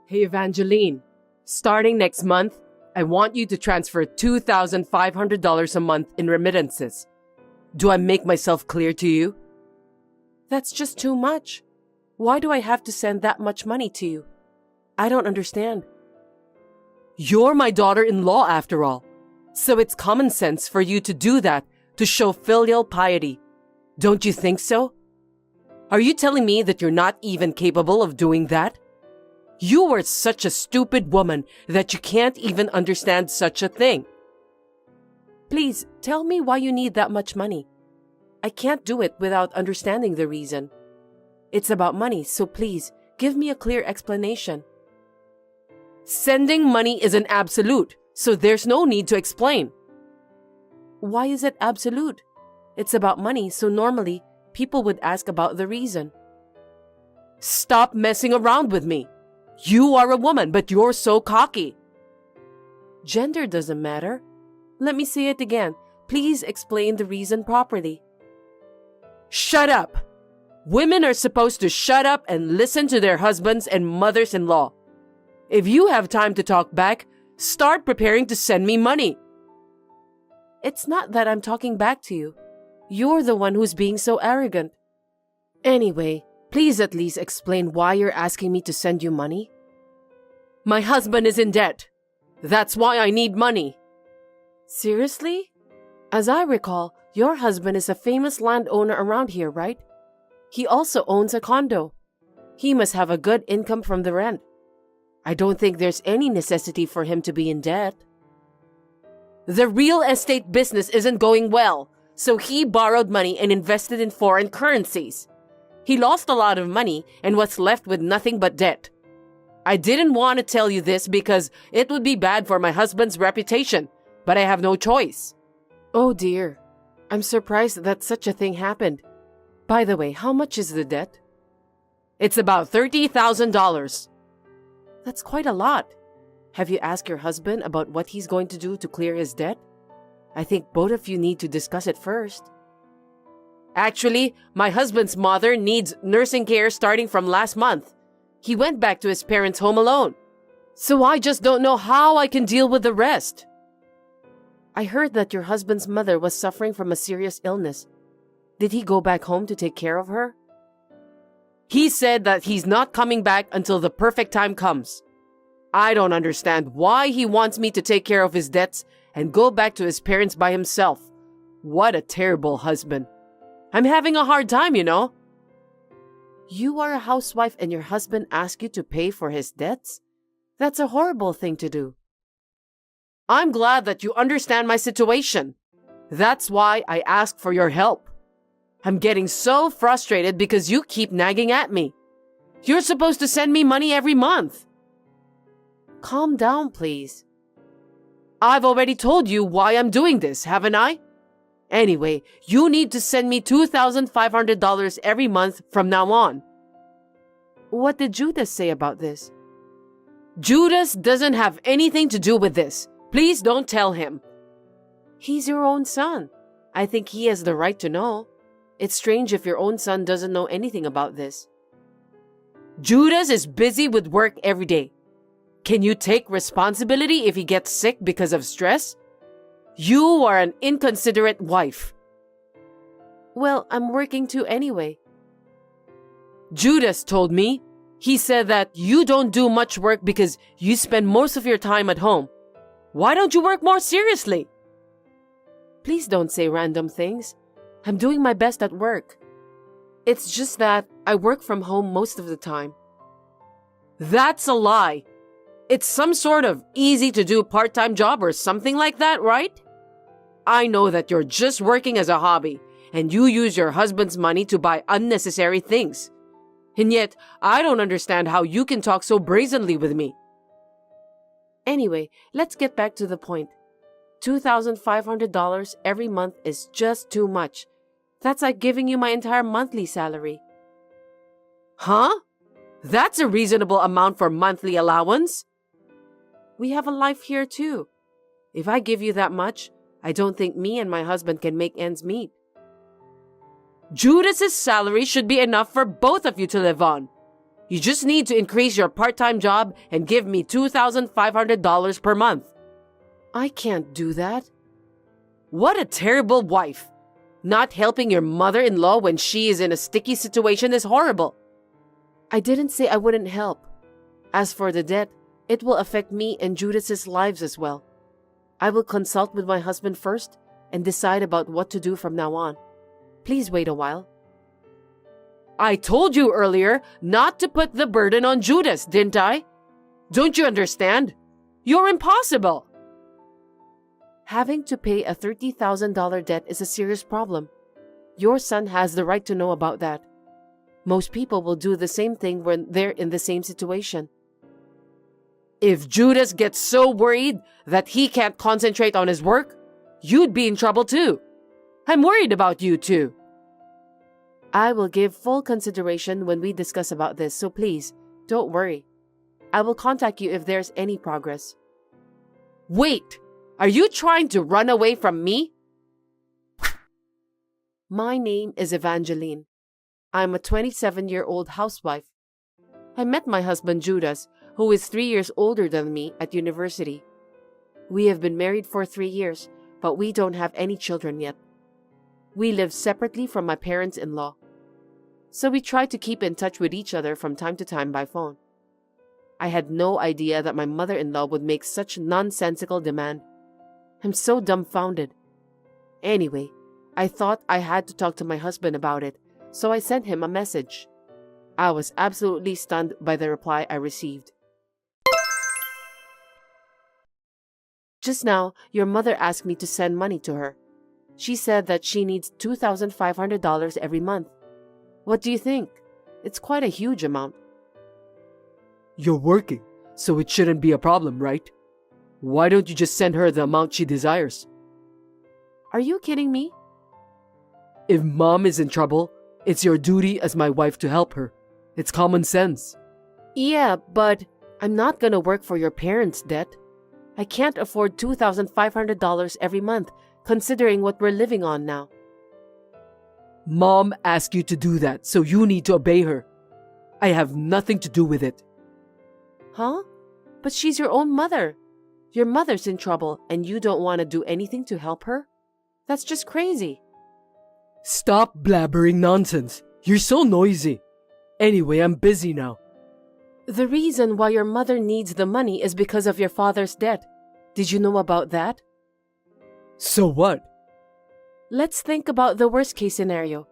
Hey Evangeline, starting next month, I want you to transfer $2,500 a month in remittances. Do I make myself clear to you? That's just too much. Why do I have to send that much money to you? I don't understand. You're my daughter-in-law after all, so it's common sense for you to do that to show filial piety. Don't you think so? Are you telling me that you're not even capable of doing that? You are such a stupid woman that you can't even understand such a thing. Please, tell me why you need that much money. I can't do it without understanding the reason. It's about money, so please, give me a clear explanation. Sending money is an absolute, so there's no need to explain. Why is it absolute? It's about money, so normally, people would ask about the reason. Stop messing around with me. You are a woman, but you're so cocky. Gender doesn't matter. Let me say it again. Please explain the reason properly. Shut up! Women are supposed to shut up and listen to their husbands and mothers-in-law. If you have time to talk back, start preparing to send me money. It's not that I'm talking back to you. You're the one who's being so arrogant. Anyway, please at least explain why you're asking me to send you money. My husband is in debt. That's why I need money. Seriously? As I recall, your husband is a famous landowner around here, right? He also owns a condo. He must have a good income from the rent. I don't think there's any necessity for him to be in debt. The real estate business isn't going well, so he borrowed money and invested in foreign currencies. He lost a lot of money and was left with nothing but debt. I didn't want to tell you this because it would be bad for my husband's reputation, but I have no choice. Oh dear. I'm surprised that such a thing happened. By the way, how much is the debt? It's about $30,000. That's quite a lot. Have you asked your husband about what he's going to do to clear his debt? I think both of you need to discuss it first. Actually, my husband's mother needs nursing care starting from last month. He went back to his parents' home alone. So I just don't know how I can deal with the rest. I heard that your husband's mother was suffering from a serious illness. Did he go back home to take care of her? He said that he's not coming back until the perfect time comes. I don't understand why he wants me to take care of his debts and go back to his parents by himself. What a terrible husband. I'm having a hard time, you know. You are a housewife and your husband asks you to pay for his debts? That's a horrible thing to do. I'm glad that you understand my situation. That's why I asked for your help. I'm getting so frustrated because you keep nagging at me. You're supposed to send me money every month. Calm down, please. I've already told you why I'm doing this, haven't I? Anyway, you need to send me $2,500 every month from now on. What did Judas say about this? Judas doesn't have anything to do with this. Please don't tell him. He's your own son. I think he has the right to know. It's strange if your own son doesn't know anything about this. Judas is busy with work every day. Can you take responsibility if he gets sick because of stress? You are an inconsiderate wife. Well, I'm working too anyway. Judas told me. He said that you don't do much work because you spend most of your time at home. Why don't you work more seriously? Please don't say random things. I'm doing my best at work. It's just that I work from home most of the time. That's a lie. It's some sort of easy-to-do part-time job or something like that, right? I know that you're just working as a hobby, and you use your husband's money to buy unnecessary things. And yet, I don't understand how you can talk so brazenly with me. Anyway, let's get back to the point. $2,500 every month is just too much. That's like giving you my entire monthly salary. Huh? That's a reasonable amount for monthly allowance. We have a life here too. If I give you that much, I don't think me and my husband can make ends meet. Judas's salary should be enough for both of you to live on. You just need to increase your part-time job and give me $2,500 per month. I can't do that. What a terrible wife. Not helping your mother-in-law when she is in a sticky situation is horrible. I didn't say I wouldn't help. As for the debt, it will affect me and Judith's lives as well. I will consult with my husband first and decide about what to do from now on. Please wait a while. I told you earlier not to put the burden on Judas, didn't I? Don't you understand? You're impossible. Having to pay a $30,000 debt is a serious problem. Your son has the right to know about that. Most people will do the same thing when they're in the same situation. If Judas gets so worried that he can't concentrate on his work, you'd be in trouble too. I'm worried about you too. I will give full consideration when we discuss about this, so please, don't worry. I will contact you if there's any progress. Wait! Are you trying to run away from me? My name is Evangeline. I'm a 27-year-old housewife. I met my husband Judas, who is 3 years older than me, at university. We have been married for 3 years, but we don't have any children yet. We live separately from my parents-in-law. So we try to keep in touch with each other from time to time by phone. I had no idea that my mother-in-law would make such nonsensical demand. I'm so dumbfounded. Anyway, I thought I had to talk to my husband about it, so I sent him a message. I was absolutely stunned by the reply I received. Just now, your mother asked me to send money to her. She said that she needs $2,500 every month. What do you think? It's quite a huge amount. You're working, so it shouldn't be a problem, right? Why don't you just send her the amount she desires? Are you kidding me? If Mom is in trouble, it's your duty as my wife to help her. It's common sense. Yeah, but I'm not gonna work for your parents' debt. I can't afford $2,500 every month, considering what we're living on now. Mom asked you to do that, so you need to obey her. I have nothing to do with it. Huh? But she's your own mother. Your mother's in trouble and you don't want to do anything to help her? That's just crazy. Stop blabbering nonsense. You're so noisy. Anyway, I'm busy now. The reason why your mother needs the money is because of your father's debt. Did you know about that? So what? Let's think about the worst case scenario.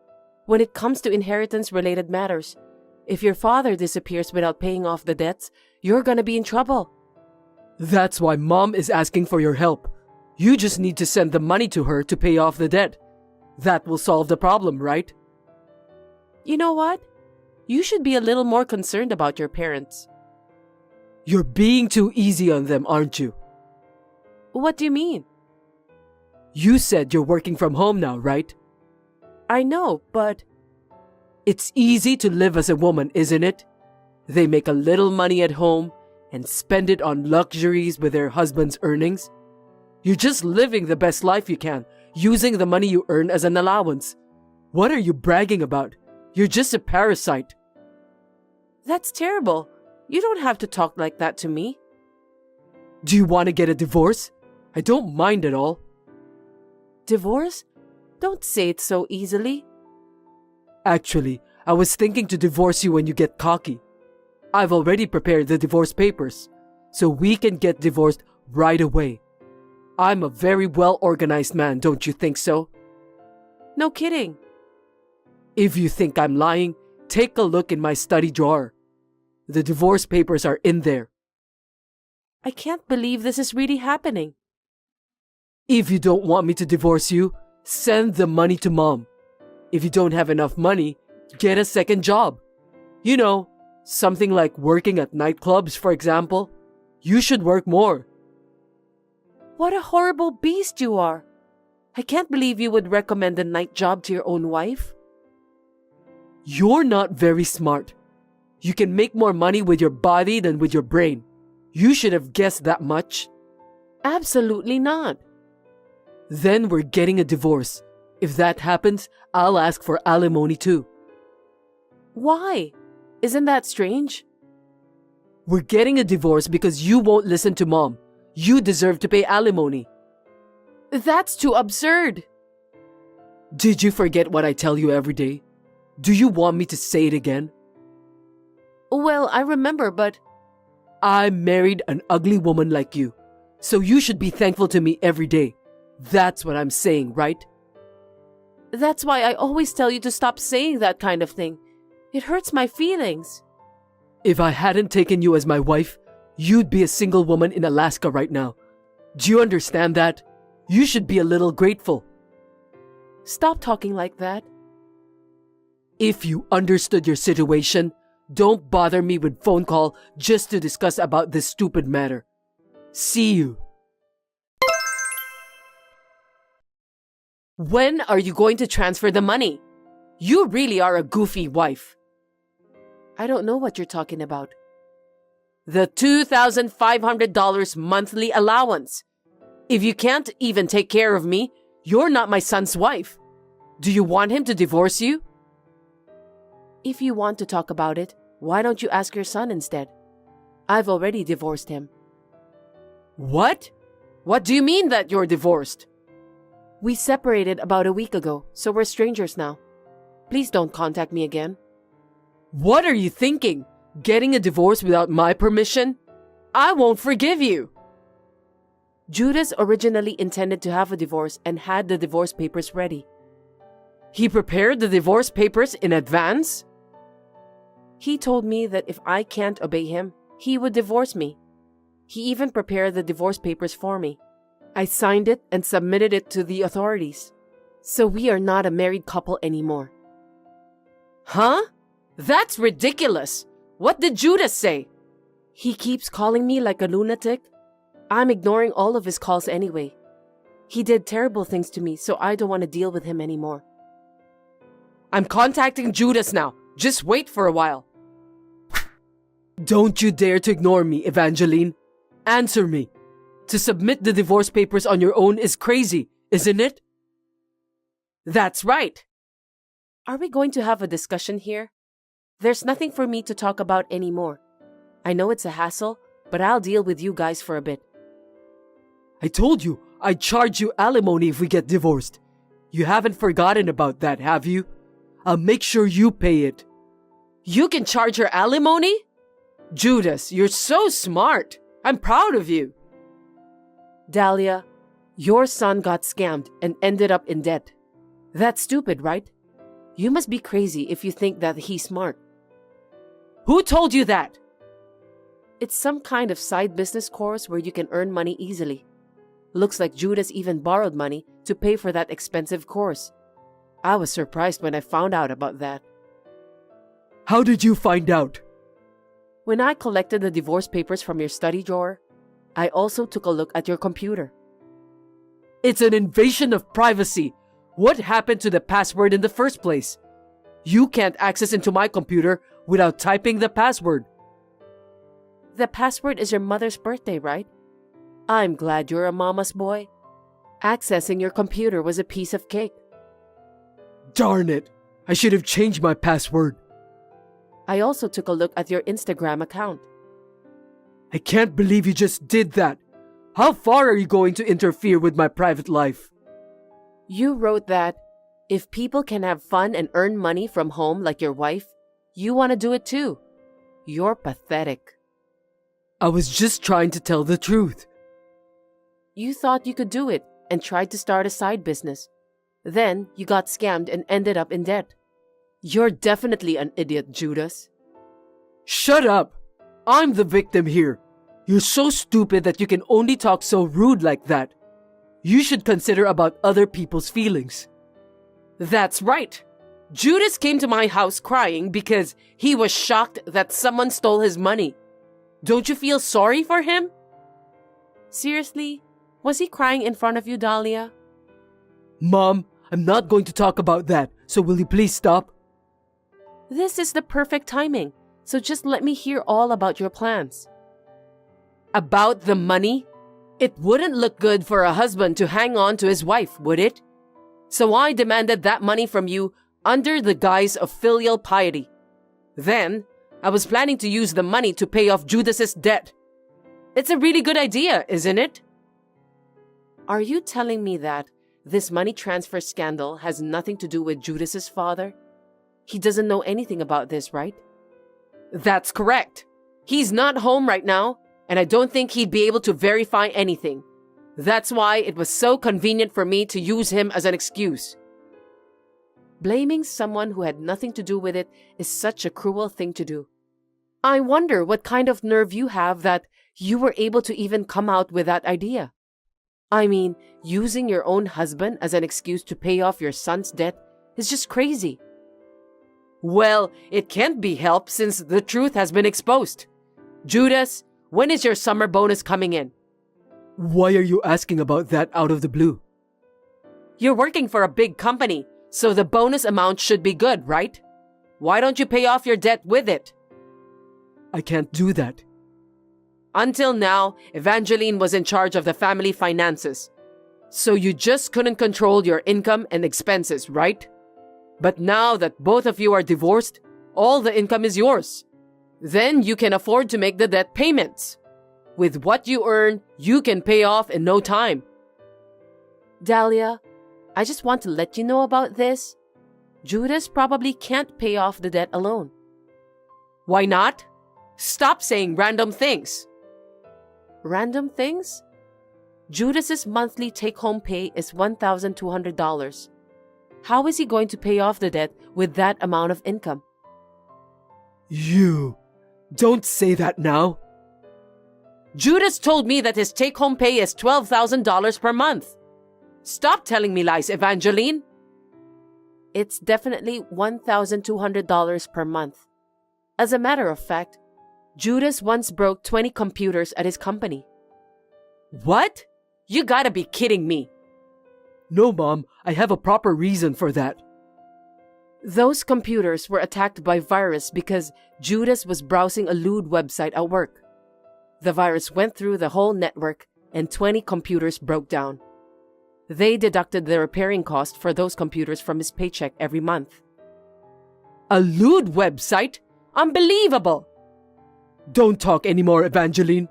When it comes to inheritance-related matters, if your father disappears without paying off the debts, you're gonna be in trouble. That's why Mom is asking for your help. You just need to send the money to her to pay off the debt. That will solve the problem, right? You know what? You should be a little more concerned about your parents. You're being too easy on them, aren't you? What do you mean? You said you're working from home now, right? I know, but... It's easy to live as a woman, isn't it? They make a little money at home and spend it on luxuries with their husband's earnings. You're just living the best life you can, using the money you earn as an allowance. What are you bragging about? You're just a parasite. That's terrible. You don't have to talk like that to me. Do you want to get a divorce? I don't mind at all. Divorce? Don't say it so easily. Actually, I was thinking to divorce you when you get cocky. I've already prepared the divorce papers, so we can get divorced right away. I'm a very well-organized man, don't you think so? No kidding. If you think I'm lying, take a look in my study drawer. The divorce papers are in there. I can't believe this is really happening. If you don't want me to divorce you, send the money to Mom. If you don't have enough money, get a second job. You know, something like working at nightclubs, for example. You should work more. What a horrible beast you are. I can't believe you would recommend a night job to your own wife. You're not very smart. You can make more money with your body than with your brain. You should have guessed that much. Absolutely not. Then we're getting a divorce. If that happens, I'll ask for alimony too. Why? Isn't that strange? We're getting a divorce because you won't listen to Mom. You deserve to pay alimony. That's too absurd. Did you forget what I tell you every day? Do you want me to say it again? Well, I remember, but I married an ugly woman like you, so you should be thankful to me every day. That's what I'm saying, right? that's why I always tell you to stop saying that kind of thing. It hurts my feelings. If I hadn't taken you as my wife, you'd be a single woman in Alaska right now. Do you understand that? You should be a little grateful. Stop talking like that. If you understood your situation, don't bother me with phone call just to discuss about this stupid matter. See you. When are you going to transfer the money? You really are a goofy wife. I don't know what you're talking about. The $2,500 monthly allowance. If you can't even take care of me, you're not my son's wife. Do you want him to divorce you? If you want to talk about it, why don't you ask your son instead? I've already divorced him. What? What do you mean that you're divorced? We separated about a week ago, so we're strangers now. Please don't contact me again. What are you thinking? Getting a divorce without my permission? I won't forgive you. Judas originally intended to have a divorce and had the divorce papers ready. He prepared the divorce papers in advance? He told me that if I can't obey him, he would divorce me. He even prepared the divorce papers for me. I signed it and submitted it to the authorities. So we are not a married couple anymore. Huh? That's ridiculous. What did Judas say? He keeps calling me like a lunatic. I'm ignoring all of his calls anyway. He did terrible things to me, so I don't want to deal with him anymore. I'm contacting Judas now. Just wait for a while. Don't you dare to ignore me, Evangeline. Answer me. To submit the divorce papers on your own is crazy, isn't it? That's right. Are we going to have a discussion here? There's nothing for me to talk about anymore. I know it's a hassle, but I'll deal with you guys for a bit. I told you I'd charge you alimony if we get divorced. You haven't forgotten about that, have you? I'll make sure you pay it. You can charge her alimony? Judas, you're so smart. I'm proud of you. Dahlia, your son got scammed and ended up in debt. That's stupid, right? You must be crazy if you think that he's smart. Who told you that? It's some kind of side business course where you can earn money easily. Looks like Judas even borrowed money to pay for that expensive course. I was surprised when I found out about that. How did you find out? When I collected the divorce papers from your study drawer, I also took a look at your computer. It's an invasion of privacy. What happened to the password in the first place? You can't access into my computer without typing the password. The password is your mother's birthday, right? I'm glad you're a mama's boy. Accessing your computer was a piece of cake. Darn it! I should have changed my password. I also took a look at your Instagram account. I can't believe you just did that. How far are you going to interfere with my private life? You wrote that if people can have fun and earn money from home like your wife, you want to do it too. You're pathetic. I was just trying to tell the truth. You thought you could do it and tried to start a side business. Then you got scammed and ended up in debt. You're definitely an idiot, Judas. Shut up! I'm the victim here. You're so stupid that you can only talk so rude like that. You should consider about other people's feelings. That's right. Judas came to my house crying because he was shocked that someone stole his money. Don't you feel sorry for him? Seriously? Was he crying in front of you, Dahlia? Mom, I'm not going to talk about that, so will you please stop? This is the perfect timing, so just let me hear all about your plans. About the money? It wouldn't look good for a husband to hang on to his wife, would it? So I demanded that money from you under the guise of filial piety. Then, I was planning to use the money to pay off Judas's debt. It's a really good idea, isn't it? Are you telling me that this money transfer scandal has nothing to do with Judas's father? He doesn't know anything about this, right? That's correct. He's not home right now, and I don't think he'd be able to verify anything. That's why it was so convenient for me to use him as an excuse. Blaming someone who had nothing to do with it is such a cruel thing to do. I wonder what kind of nerve you have that you were able to even come out with that idea. I mean, using your own husband as an excuse to pay off your son's debt is just crazy. Well, it can't be helped since the truth has been exposed. Judas, when is your summer bonus coming in? Why are you asking about that out of the blue? You're working for a big company, so the bonus amount should be good, right? Why don't you pay off your debt with it? I can't do that. Until now, Evangeline was in charge of the family finances. So you just couldn't control your income and expenses, right? But now that both of you are divorced, all the income is yours. Then you can afford to make the debt payments. With what you earn, you can pay off in no time. Dahlia, I just want to let you know about this. Judas probably can't pay off the debt alone. Why not? Stop saying random things. Random things? Judas's monthly take-home pay is $1,200. How is he going to pay off the debt with that amount of income? You... Don't say that now. Judas told me that his take-home pay is $12,000 per month. Stop telling me lies, Evangeline. It's definitely $1,200 per month. As a matter of fact, Judas once broke 20 computers at his company. What? You gotta be kidding me. No, Mom, I have a proper reason for that. Those computers were attacked by virus because Judas was browsing a lewd website at work. The virus went through the whole network and 20 computers broke down. They deducted the repairing cost for those computers from his paycheck every month. A lewd website? Unbelievable! Don't talk anymore, Evangeline.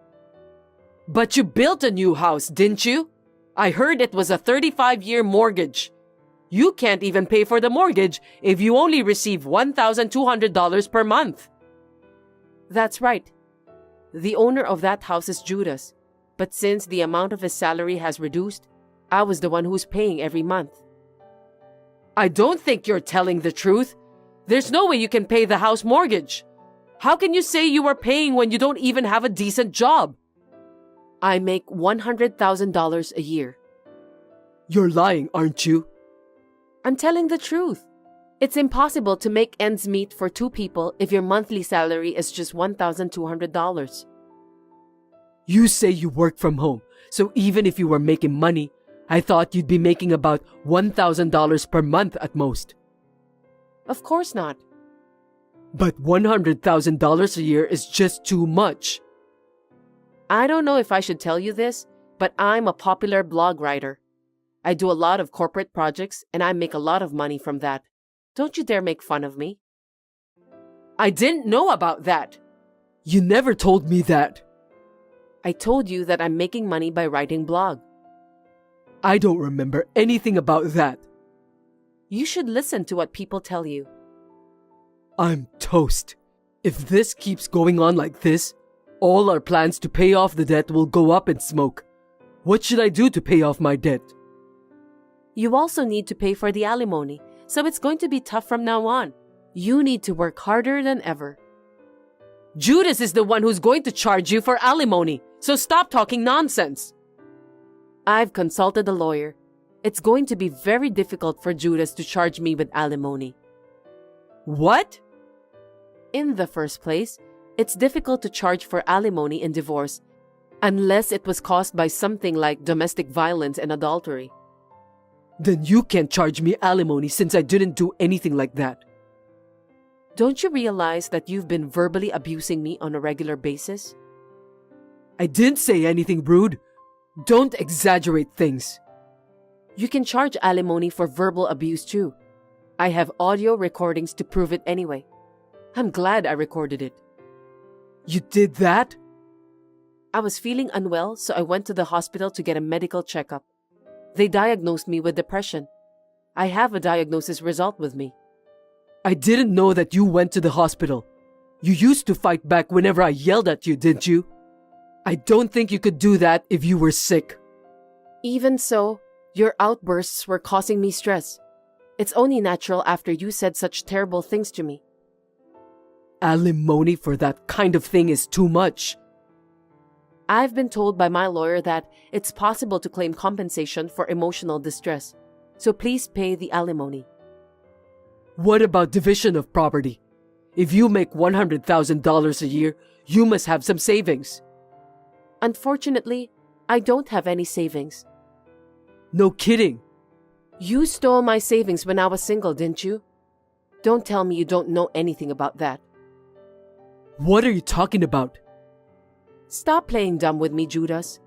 But you built a new house, didn't you? I heard it was a 35-year mortgage. You can't even pay for the mortgage if you only receive $1,200 per month. That's right. The owner of that house is Judas, but since the amount of his salary has reduced, I was the one who's paying every month. I don't think you're telling the truth. There's no way you can pay the house mortgage. How can you say you are paying when you don't even have a decent job? I make $100,000 a year. You're lying, aren't you? I'm telling the truth. It's impossible to make ends meet for two people if your monthly salary is just $1,200. You say you work from home, so even if you were making money, I thought you'd be making about $1,000 per month at most. Of course not. But $100,000 a year is just too much. I don't know if I should tell you this, but I'm a popular blog writer. I do a lot of corporate projects and I make a lot of money from that. Don't you dare make fun of me. I didn't know about that. You never told me that. I told you that I'm making money by writing blog. I don't remember anything about that. You should listen to what people tell you. I'm toast. If this keeps going on like this, all our plans to pay off the debt will go up in smoke. What should I do to pay off my debt? You also need to pay for the alimony, so it's going to be tough from now on. You need to work harder than ever. Judas is the one who's going to charge you for alimony, so stop talking nonsense. I've consulted a lawyer. It's going to be very difficult for Judas to charge me with alimony. What? In the first place, it's difficult to charge for alimony in divorce unless it was caused by something like domestic violence and adultery. Then you can't charge me alimony since I didn't do anything like that. Don't you realize that you've been verbally abusing me on a regular basis? I didn't say anything rude. Don't exaggerate things. You can charge alimony for verbal abuse too. I have audio recordings to prove it anyway. I'm glad I recorded it. You did that? I was feeling unwell, so I went to the hospital to get a medical checkup. They diagnosed me with depression. I have a diagnosis result with me. I didn't know that you went to the hospital. You used to fight back whenever I yelled at you, didn't you? I don't think you could do that if you were sick. Even so, your outbursts were causing me stress. It's only natural after you said such terrible things to me. Alimony for that kind of thing is too much. I've been told by my lawyer that it's possible to claim compensation for emotional distress, so please pay the alimony. What about division of property? If you make $100,000 a year, you must have some savings. Unfortunately, I don't have any savings. No kidding. You stole my savings when I was single, didn't you? Don't tell me you don't know anything about that. What are you talking about? Stop playing dumb with me, Judas.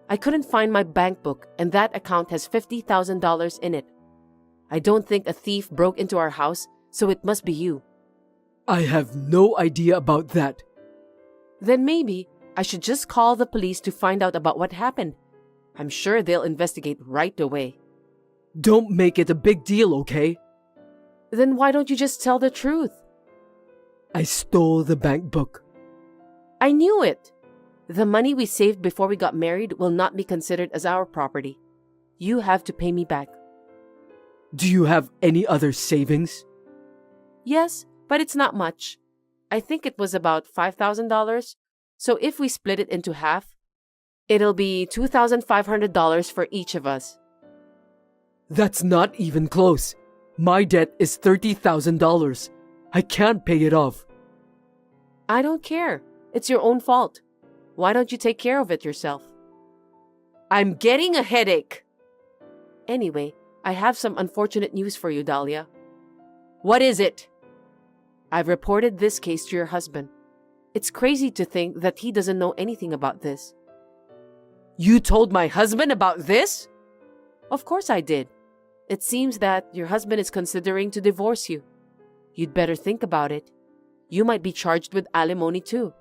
I couldn't find my bank book, and that account has $50,000 in it. I don't think a thief broke into our house, so it must be you. I have no idea about that. Then maybe I should just call the police to find out about what happened. I'm sure they'll investigate right away. Don't make it a big deal, okay? Then why don't you just tell the truth? I stole the bank book. I knew it. The money we saved before we got married will not be considered as our property. You have to pay me back. Do you have any other savings? Yes, but it's not much. I think it was about $5,000. So if we split it into half, it'll be $2,500 for each of us. That's not even close. My debt is $30,000. I can't pay it off. I don't care. It's your own fault. Why don't you take care of it yourself? I'm getting a headache. Anyway, I have some unfortunate news for you, Dahlia. What is it? I've reported this case to your husband. It's crazy to think that he doesn't know anything about this. You told my husband about this? Of course I did. It seems that your husband is considering to divorce you. You'd better think about it. You might be charged with alimony too.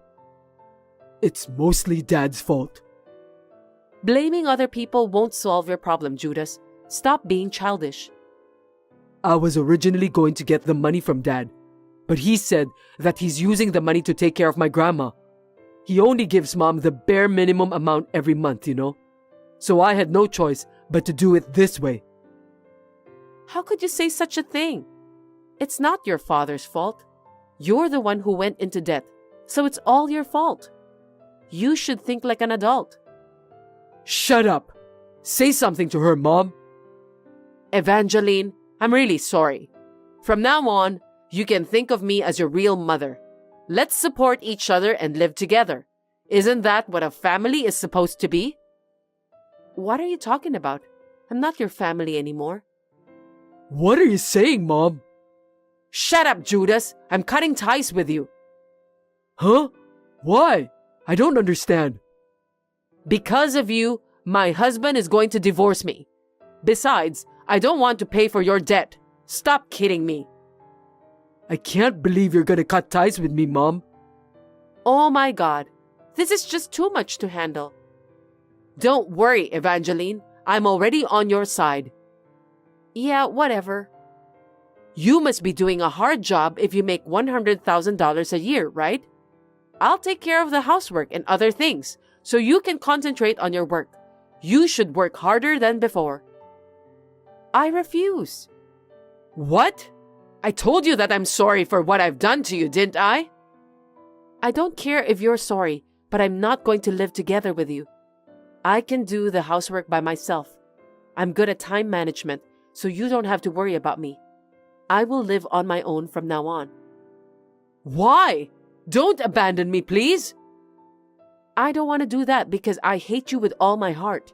It's mostly Dad's fault. Blaming other people won't solve your problem, Judas. Stop being childish. I was originally going to get the money from Dad, but he said that he's using the money to take care of my grandma. He only gives Mom the bare minimum amount every month, you know? So I had no choice but to do it this way. How could you say such a thing? It's not your father's fault. You're the one who went into debt, so it's all your fault. You should think like an adult. Shut up! Say something to her, Mom. Evangeline, I'm really sorry. From now on, you can think of me as your real mother. Let's support each other and live together. Isn't that what a family is supposed to be? What are you talking about? I'm not your family anymore. What are you saying, Mom? Shut up, Judas. I'm cutting ties with you. Huh? Why? I don't understand. Because of you, my husband is going to divorce me. Besides, I don't want to pay for your debt. Stop kidding me. I can't believe you're gonna cut ties with me, Mom. Oh my God. This is just too much to handle. Don't worry, Evangeline. I'm already on your side. Yeah, whatever. You must be doing a hard job if you make $100,000 a year, right? I'll take care of the housework and other things, so you can concentrate on your work. You should work harder than before. I refuse. What? I told you that I'm sorry for what I've done to you, didn't I? I don't care if you're sorry, but I'm not going to live together with you. I can do the housework by myself. I'm good at time management, so you don't have to worry about me. I will live on my own from now on. Why? Don't abandon me, please. I don't want to do that because I hate you with all my heart.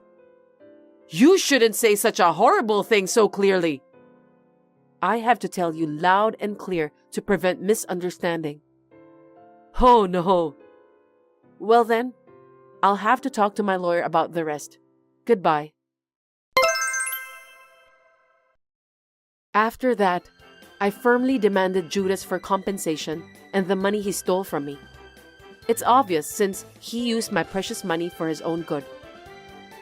You shouldn't say such a horrible thing so clearly. I have to tell you loud and clear to prevent misunderstanding. Oh no. Well then, I'll have to talk to my lawyer about the rest. Goodbye. After that, I firmly demanded Judas for compensation and the money he stole from me. It's obvious since he used my precious money for his own good.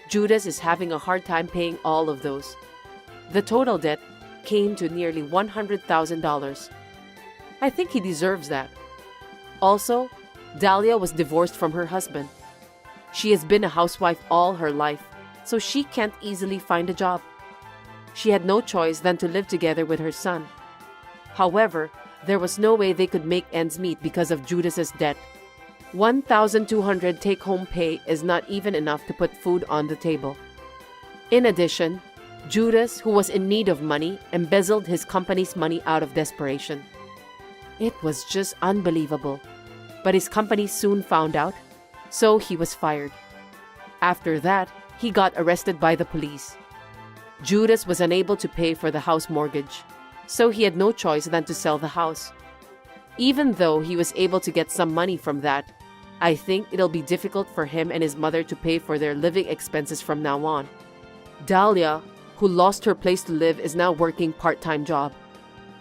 Judas is having a hard time paying all of those. The total debt came to nearly $100,000. I think he deserves that. Also, Dahlia was divorced from her husband. She has been a housewife all her life, so she can't easily find a job. She had no choice than to live together with her son. However, there was no way they could make ends meet because of Judas's debt. $1,200 take-home pay is not even enough to put food on the table. In addition, Judas, who was in need of money, embezzled his company's money out of desperation. It was just unbelievable. But his company soon found out, so he was fired. After that, he got arrested by the police. Judas was unable to pay for the house mortgage, so he had no choice than to sell the house. Even though he was able to get some money from that, I think it'll be difficult for him and his mother to pay for their living expenses from now on. Dahlia, who lost her place to live, is now working part-time job.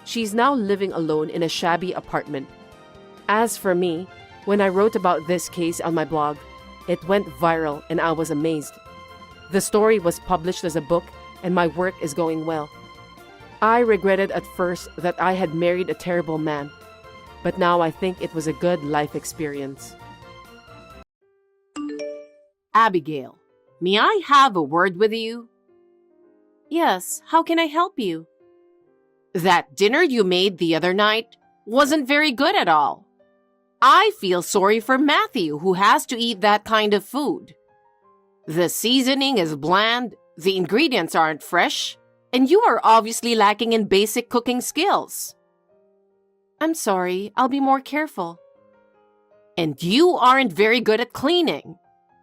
She's now living alone in a shabby apartment. As for me, when I wrote about this case on my blog, it went viral and I was amazed. The story was published as a book and my work is going well. I regretted at first that I had married a terrible man, but now I think it was a good life experience. Abigail, may I have a word with you? Yes, how can I help you? That dinner you made the other night wasn't very good at all. I feel sorry for Matthew, who has to eat that kind of food. The seasoning is bland, the ingredients aren't fresh, and you are obviously lacking in basic cooking skills. I'm sorry, I'll be more careful. And you aren't very good at cleaning.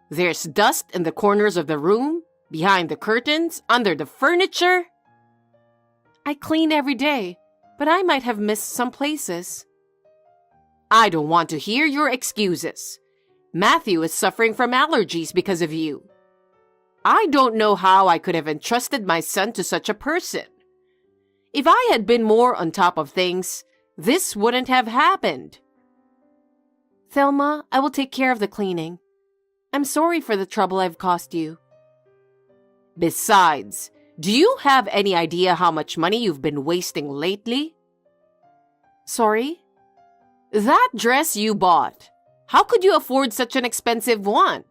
There's dust in the corners of the room, behind the curtains, under the furniture. I clean every day, but I might have missed some places. I don't want to hear your excuses. Matthew is suffering from allergies because of you. I don't know how I could have entrusted my son to such a person. If I had been more on top of things, this wouldn't have happened. Thelma, I will take care of the cleaning. I'm sorry for the trouble I've caused you. Besides, do you have any idea how much money you've been wasting lately? Sorry? That dress you bought. How could you afford such an expensive one?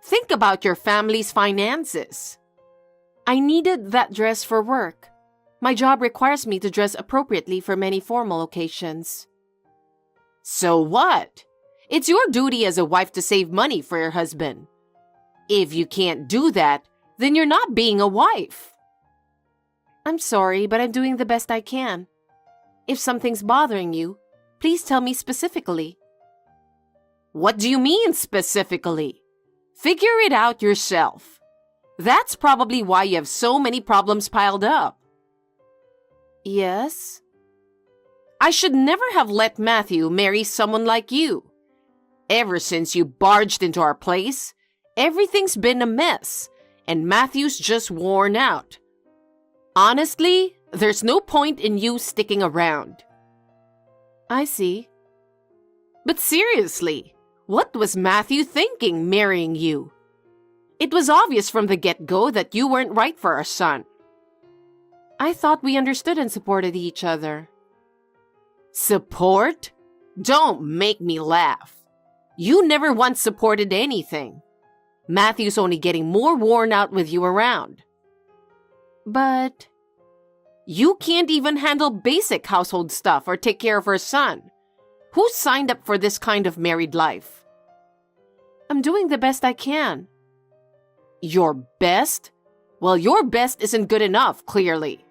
Think about your family's finances. I needed that dress for work. My job requires me to dress appropriately for many formal occasions. So what? It's your duty as a wife to save money for your husband. If you can't do that, then you're not being a wife. I'm sorry, but I'm doing the best I can. If something's bothering you, please tell me specifically. What do you mean specifically? Figure it out yourself. That's probably why you have so many problems piled up. Yes? I should never have let Matthew marry someone like you. Ever since you barged into our place, everything's been a mess, and Matthew's just worn out. Honestly, there's no point in you sticking around. I see. But seriously, what was Matthew thinking marrying you? It was obvious from the get-go that you weren't right for our son. I thought we understood and supported each other. Support? Don't make me laugh. You never once supported anything. Matthew's only getting more worn out with you around. But you can't even handle basic household stuff or take care of her son. Who signed up for this kind of married life? I'm doing the best I can. Your best? Well, your best isn't good enough, clearly.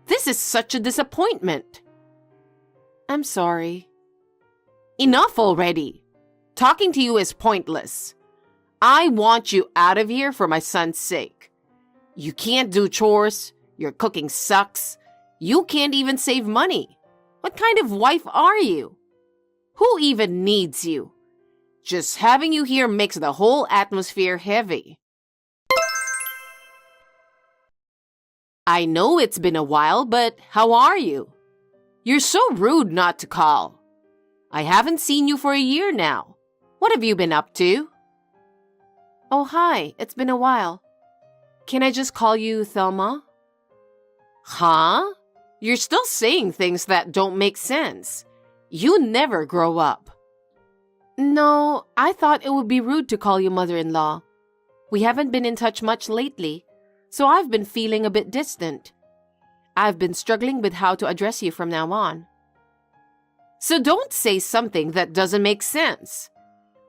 This is such a disappointment. I'm sorry. Enough already. Talking to you is pointless. I want you out of here for my son's sake. You can't do chores. Your cooking sucks. You can't even save money. What kind of wife are you? Who even needs you? Just having you here makes the whole atmosphere heavy. I know it's been a while, but how are you? You're so rude not to call. I haven't seen you for a year now. What have you been up to? Oh, hi. It's been a while. Can I just call you Thelma? Huh? You're still saying things that don't make sense. You never grow up. No, I thought it would be rude to call you mother-in-law. We haven't been in touch much lately, so I've been feeling a bit distant. I've been struggling with how to address you from now on. So don't say something that doesn't make sense.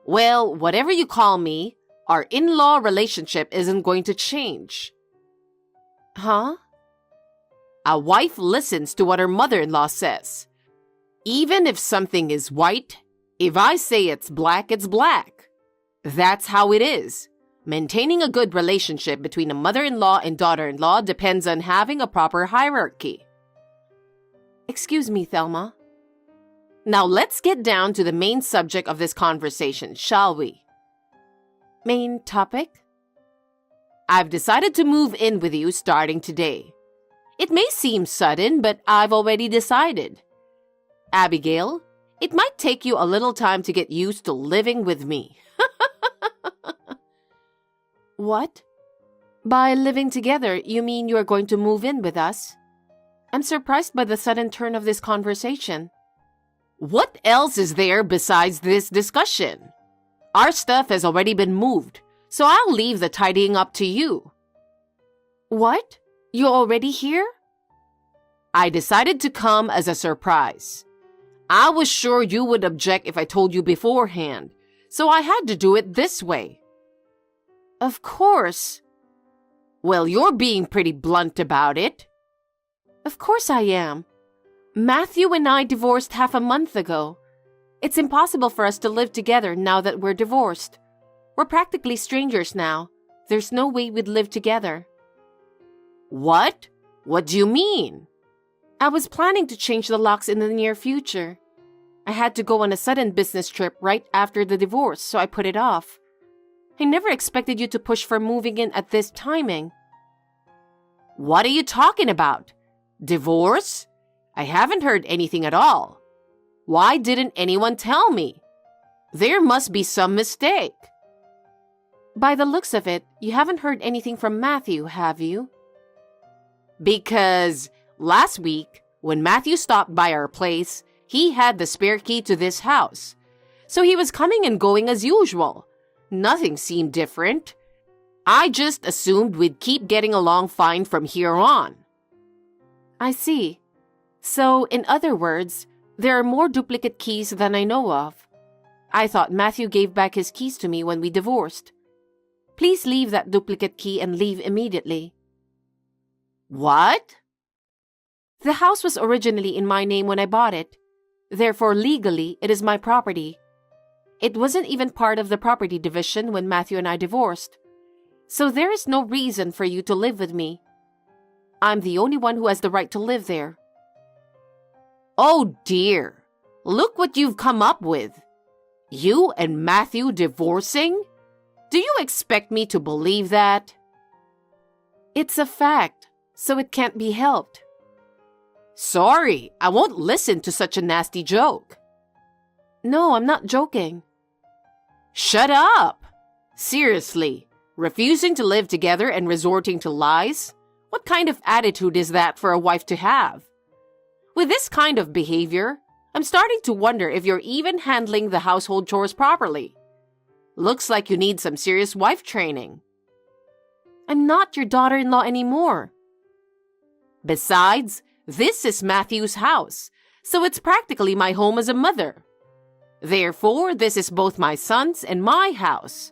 Well, whatever you call me, our in-law relationship isn't going to change. Huh? A wife listens to what her mother-in-law says. Even if something is white, if I say it's black, it's black. That's how it is. Maintaining a good relationship between a mother-in-law and daughter-in-law depends on having a proper hierarchy. Excuse me, Thelma. Now let's get down to the main subject of this conversation, shall we? Main topic? I've decided to move in with you starting today. It may seem sudden, but I've already decided. Abigail, it might take you a little time to get used to living with me. What? By living together, you mean you're going to move in with us? I'm surprised by the sudden turn of this conversation. What else is there besides this discussion? Our stuff has already been moved, so I'll leave the tidying up to you. What? You're already here? I decided to come as a surprise. I was sure you would object if I told you beforehand, so I had to do it this way. Of course. Well, you're being pretty blunt about it. Of course I am. Matthew and I divorced half a month ago. It's impossible for us to live together now that we're divorced. We're practically strangers now. There's no way we'd live together. What? What do you mean? I was planning to change the locks in the near future. I had to go on a sudden business trip right after the divorce, so I put it off. I never expected you to push for moving in at this timing. What are you talking about? Divorce? I haven't heard anything at all. Why didn't anyone tell me? There must be some mistake. By the looks of it, you haven't heard anything from Matthew, have you? Because last week, when Matthew stopped by our place, he had the spare key to this house. So he was coming and going as usual. Nothing seemed different. I just assumed we'd keep getting along fine from here on. I see. So, in other words, there are more duplicate keys than I know of. I thought Matthew gave back his keys to me when we divorced. Please leave that duplicate key and leave immediately. What? The house was originally in my name when I bought it. Therefore, legally, it is my property. It wasn't even part of the property division when Matthew and I divorced. So there is no reason for you to live with me. I'm the only one who has the right to live there. Oh dear, look what you've come up with. You and Matthew divorcing? Do you expect me to believe that? It's a fact, so it can't be helped. Sorry, I won't listen to such a nasty joke. No, I'm not joking. Shut up! Seriously, refusing to live together and resorting to lies? What kind of attitude is that for a wife to have? With this kind of behavior, I'm starting to wonder if you're even handling the household chores properly. Looks like you need some serious wife training. I'm not your daughter-in-law anymore. Besides, this is Matthew's house, so it's practically my home as a mother. Therefore, this is both my son's and my house.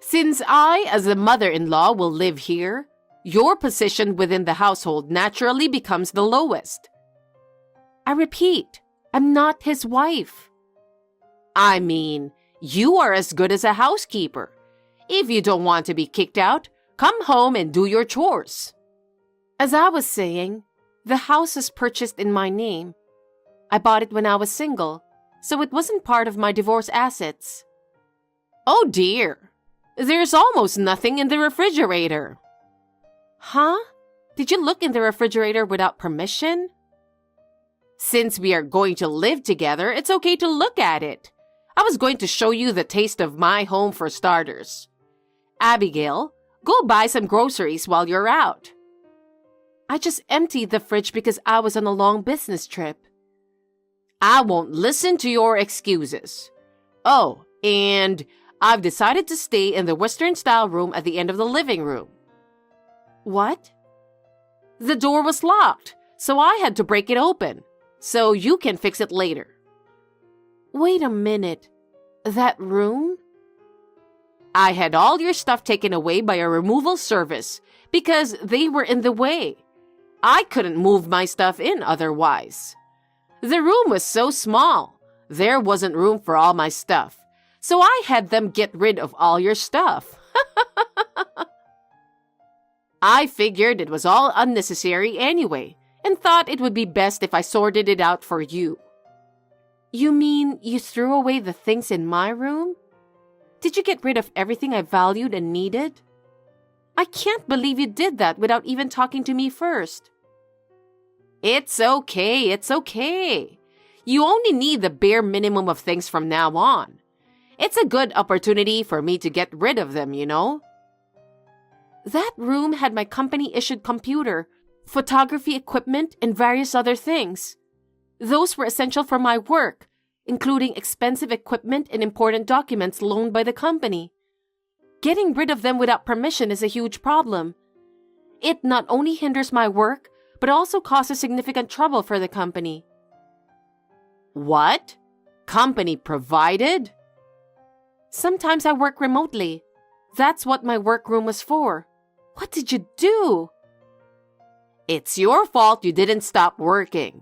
Since I, as the mother-in-law, will live here, your position within the household naturally becomes the lowest. I repeat, I'm not his wife. I mean, you are as good as a housekeeper. If you don't want to be kicked out, come home and do your chores. As I was saying, the house is purchased in my name. I bought it when I was single, so it wasn't part of my divorce assets. Oh dear, there's almost nothing in the refrigerator. Huh? Did you look in the refrigerator without permission? Since we are going to live together, it's okay to look at it. I was going to show you the taste of my home for starters. Abigail, go buy some groceries while you're out. I just emptied the fridge because I was on a long business trip. I won't listen to your excuses. Oh, and I've decided to stay in the Western-style room at the end of the living room. What? The door was locked, so I had to break it open. So you can fix it later. Wait a minute. That room? I had all your stuff taken away by a removal service because they were in the way. I couldn't move my stuff in otherwise. The room was so small, there wasn't room for all my stuff. So I had them get rid of all your stuff. I figured it was all unnecessary anyway, and thought it would be best if I sorted it out for you. You mean you threw away the things in my room? Did you get rid of everything I valued and needed? I can't believe you did that without even talking to me first. It's okay, it's okay. You only need the bare minimum of things from now on. It's a good opportunity for me to get rid of them, you know? That room had my company-issued computer, photography equipment, and various other things. Those were essential for my work, including expensive equipment and important documents loaned by the company. Getting rid of them without permission is a huge problem. It not only hinders my work, but also causes significant trouble for the company. What? Company provided? Sometimes I work remotely. That's what my workroom was for. What did you do? It's your fault you didn't stop working.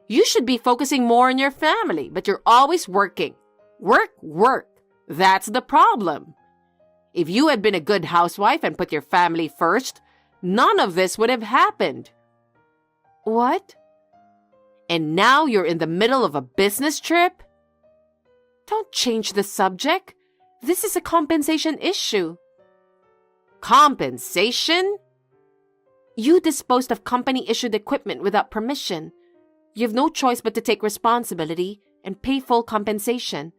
You should be focusing more on your family, but you're always working. Work, work. That's the problem. If you had been a good housewife and put your family first, none of this would have happened. What? And now you're in the middle of a business trip? Don't change the subject. This is a compensation issue. Compensation? You disposed of company-issued equipment without permission. You have no choice but to take responsibility and pay full compensation.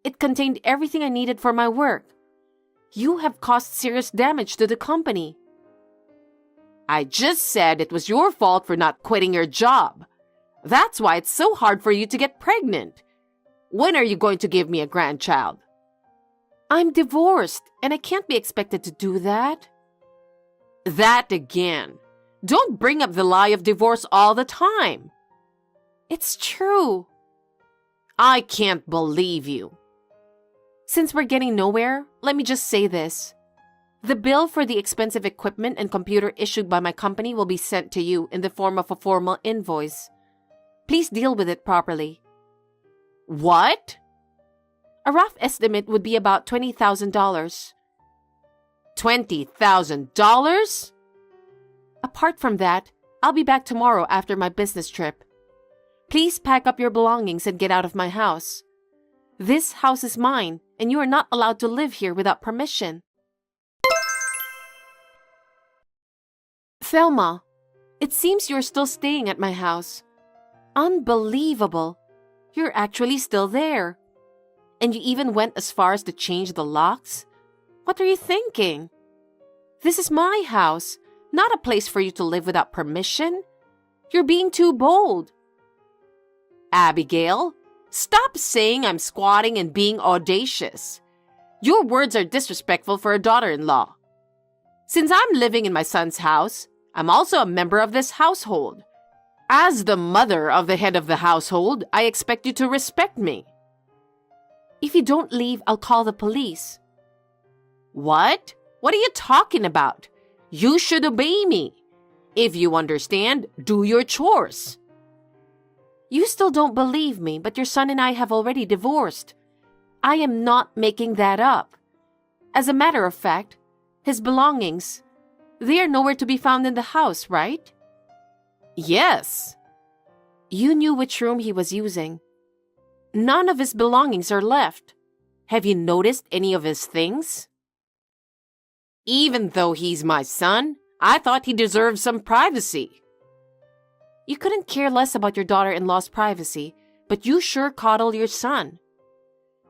It contained everything I needed for my work. You have caused serious damage to the company. I just said it was your fault for not quitting your job. That's why it's so hard for you to get pregnant. When are you going to give me a grandchild? I'm divorced, and I can't be expected to do that. That again. Don't bring up the lie of divorce all the time. It's true. I can't believe you. Since we're getting nowhere, let me just say this. The bill for the expensive equipment and computer issued by my company will be sent to you in the form of a formal invoice. Please deal with it properly. What? A rough estimate would be about $20,000. $20,000? Apart from that, I'll be back tomorrow after my business trip. Please pack up your belongings and get out of my house. This house is mine, and you are not allowed to live here without permission. Thelma, it seems you're still staying at my house. Unbelievable. You're actually still there. And you even went as far as to change the locks? What are you thinking? This is my house, not a place for you to live without permission. You're being too bold. Abigail, stop saying I'm squatting and being audacious. Your words are disrespectful for a daughter-in-law. Since I'm living in my son's house, I'm also a member of this household. As the mother of the head of the household, I expect you to respect me. If you don't leave, I'll call the police. What? What are you talking about? You should obey me. If you understand, do your chores. You still don't believe me, but your son and I have already divorced. I am not making that up. As a matter of fact, his belongings, they are nowhere to be found in the house, right? Yes. You knew which room he was using. None of his belongings are left. Have you noticed any of his things? Even though he's my son, I thought he deserved some privacy. You couldn't care less about your daughter-in-law's privacy, but you sure coddle your son.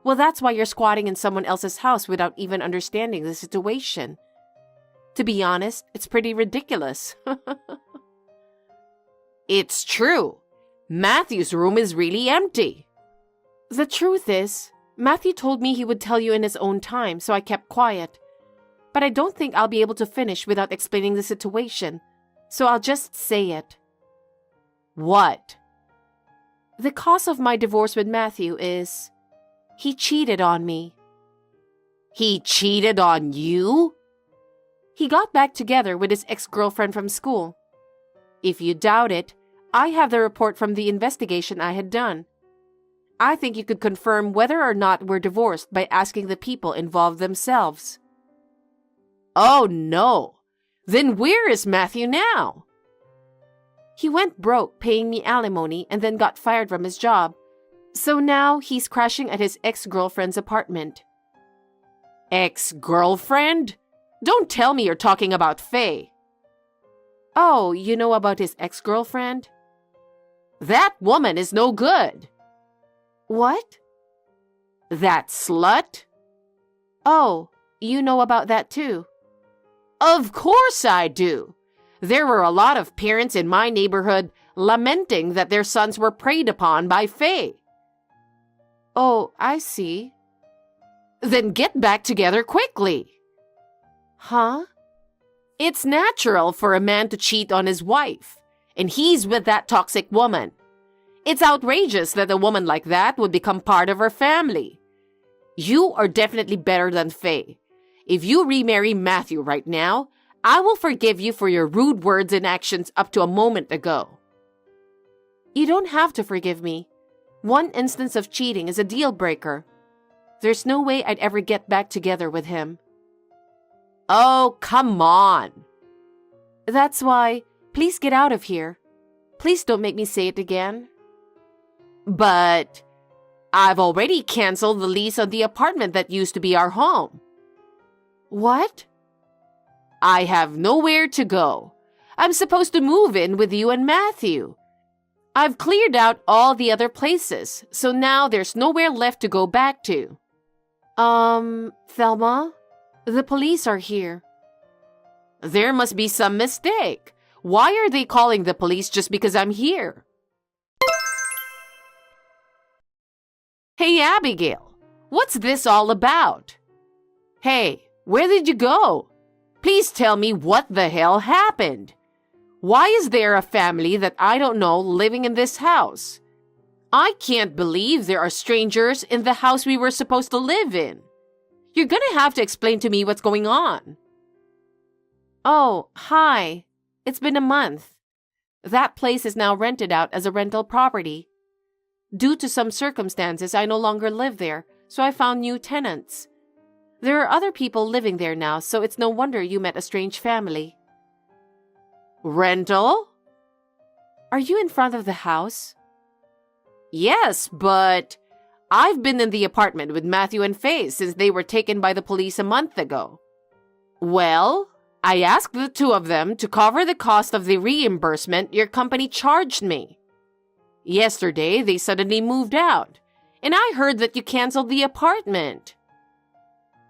Well, that's why you're squatting in someone else's house without even understanding the situation. To be honest, it's pretty ridiculous. It's true. Matthew's room is really empty. The truth is, Matthew told me he would tell you in his own time, so I kept quiet. But I don't think I'll be able to finish without explaining the situation, so I'll just say it. What? The cause of my divorce with Matthew is he cheated on me. He cheated on you? He got back together with his ex-girlfriend from school. If you doubt it, I have the report from the investigation I had done. I think you could confirm whether or not we're divorced by asking the people involved themselves. Oh no! Then where is Matthew now? He went broke paying me alimony and then got fired from his job. So now he's crashing at his ex-girlfriend's apartment. Ex-girlfriend? Don't tell me you're talking about Faye. Oh, you know about his ex-girlfriend? That woman is no good. What? That slut? Oh, you know about that too? Of course I do. There were a lot of parents in my neighborhood lamenting that their sons were preyed upon by Faye. Oh, I see. Then get back together quickly. Huh? It's natural for a man to cheat on his wife, and he's with that toxic woman. It's outrageous that a woman like that would become part of her family. You are definitely better than Faye. If you remarry Matthew right now, I will forgive you for your rude words and actions up to a moment ago. You don't have to forgive me. One instance of cheating is a deal breaker. There's no way I'd ever get back together with him. Oh, come on. That's why, please get out of here. Please don't make me say it again. But I've already canceled the lease on the apartment that used to be our home. What? I have nowhere to go. I'm supposed to move in with you and Matthew. I've cleared out all the other places, so now there's nowhere left to go back to. Thelma? The police are here. There must be some mistake. Why are they calling the police just because I'm here? Hey, Abigail, what's this all about? Hey, where did you go? Please tell me what the hell happened. Why is there a family that I don't know living in this house? I can't believe there are strangers in the house we were supposed to live in. You're gonna have to explain to me what's going on. Oh, hi. It's been a month. That place is now rented out as a rental property. Due to some circumstances, I no longer live there, so I found new tenants. There are other people living there now, so it's no wonder you met a strange family. Rental? Are you in front of the house? Yes, but I've been in the apartment with Matthew and Faye since they were taken by the police a month ago. Well, I asked the two of them to cover the cost of the reimbursement your company charged me. Yesterday, they suddenly moved out, and I heard that you canceled the apartment.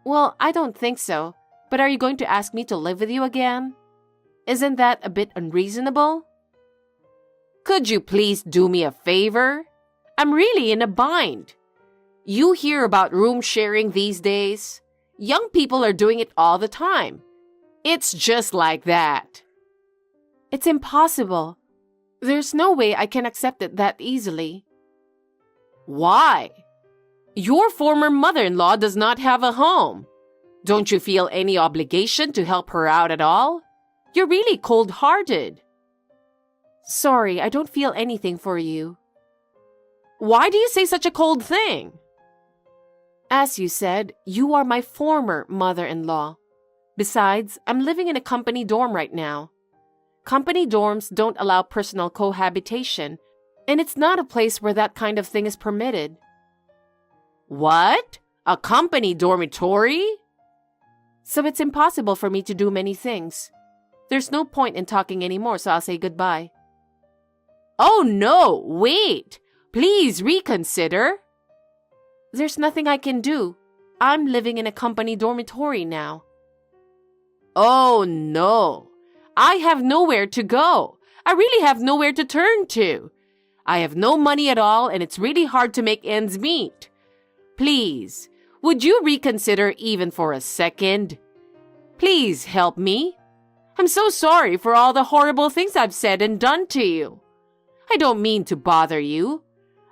Well, I don't think so, but are you going to ask me to live with you again? Isn't that a bit unreasonable? Could you please do me a favor? I'm really in a bind. You hear about room sharing these days? Young people are doing it all the time. It's just like that. It's impossible. There's no way I can accept it that easily. Why? Your former mother-in-law does not have a home. Don't you feel any obligation to help her out at all? You're really cold-hearted. Sorry, I don't feel anything for you. Why do you say such a cold thing? As you said, you are my former mother-in-law. Besides, I'm living in a company dorm right now. Company dorms don't allow personal cohabitation, and it's not a place where that kind of thing is permitted. What? A company dormitory? So it's impossible for me to do many things. There's no point in talking anymore, so I'll say goodbye. Oh no, wait! Please reconsider. There's nothing I can do. I'm living in a company dormitory now. Oh no! I have nowhere to go. I really have nowhere to turn to. I have no money at all and it's really hard to make ends meet. Please, would you reconsider even for a second? Please help me. I'm so sorry for all the horrible things I've said and done to you. I don't mean to bother you.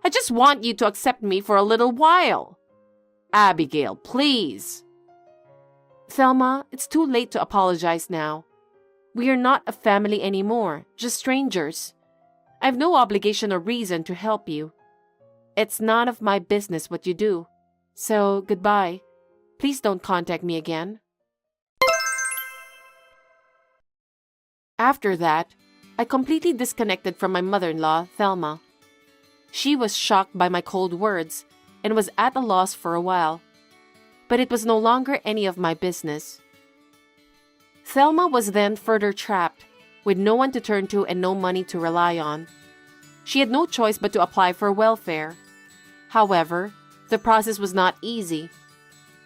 I just want you to accept me for a little while. Abigail, please. Thelma, it's too late to apologize now. We are not a family anymore, just strangers. I have no obligation or reason to help you. It's none of my business what you do. So, goodbye. Please don't contact me again. After that, I completely disconnected from my mother-in-law, Thelma. She was shocked by my cold words and was at a loss for a while. But it was no longer any of my business. Thelma was then further trapped, with no one to turn to and no money to rely on. She had no choice but to apply for welfare. However, the process was not easy.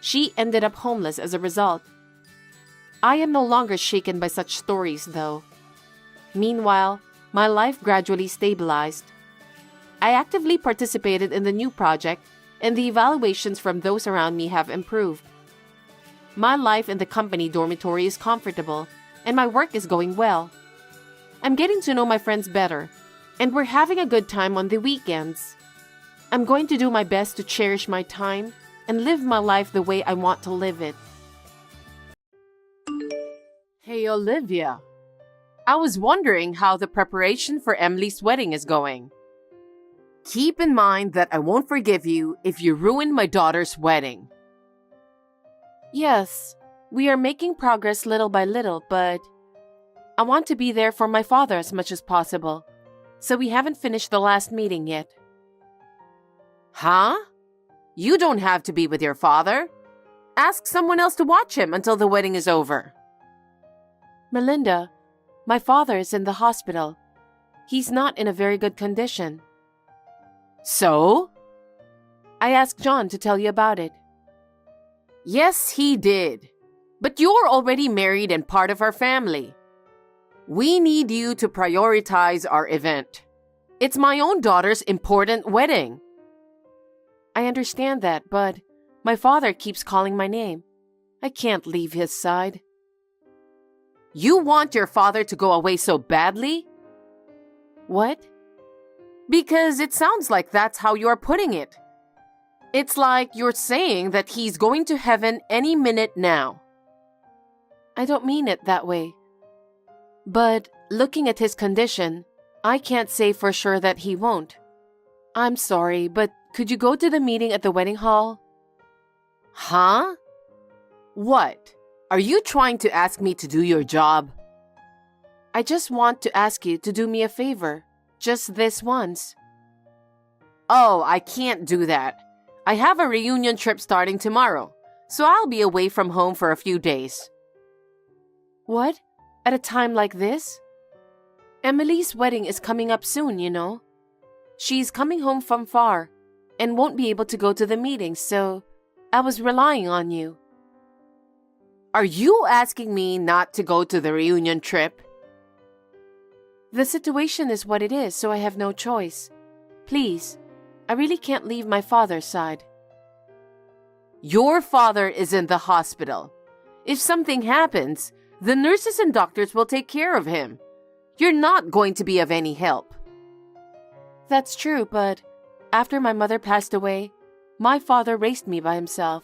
She ended up homeless as a result. I am no longer shaken by such stories, though. Meanwhile, my life gradually stabilized. I actively participated in the new project, and the evaluations from those around me have improved. My life in the company dormitory is comfortable, and my work is going well. I'm getting to know my friends better, and we're having a good time on the weekends. I'm going to do my best to cherish my time and live my life the way I want to live it. Hey, Olivia. I was wondering how the preparation for Emily's wedding is going. Keep in mind that I won't forgive you if you ruin my daughter's wedding. Yes, we are making progress little by little, but I want to be there for my father as much as possible, so we haven't finished the last meeting yet. Huh? You don't have to be with your father. Ask someone else to watch him until the wedding is over. Melinda, my father is in the hospital. He's not in a very good condition. So? I asked John to tell you about it. Yes, he did. But you're already married and part of our family. We need you to prioritize our event. It's my own daughter's important wedding. I understand that, but my father keeps calling my name. I can't leave his side. You want your father to go away so badly? What? Because it sounds like that's how you're putting it. It's like you're saying that he's going to heaven any minute now. I don't mean it that way. But looking at his condition, I can't say for sure that he won't. I'm sorry, but could you go to the meeting at the wedding hall? Huh? What? Are you trying to ask me to do your job? I just want to ask you to do me a favor. Just this once. Oh, I can't do that. I have a reunion trip starting tomorrow, so I'll be away from home for a few days. What? At a time like this? Emily's wedding is coming up soon, you know. She's coming home from far and won't be able to go to the meeting, so I was relying on you. Are you asking me not to go to the reunion trip? The situation is what it is, so I have no choice. Please, I really can't leave my father's side. Your father is in the hospital. If something happens, the nurses and doctors will take care of him. You're not going to be of any help. That's true, but after my mother passed away, my father raised me by himself.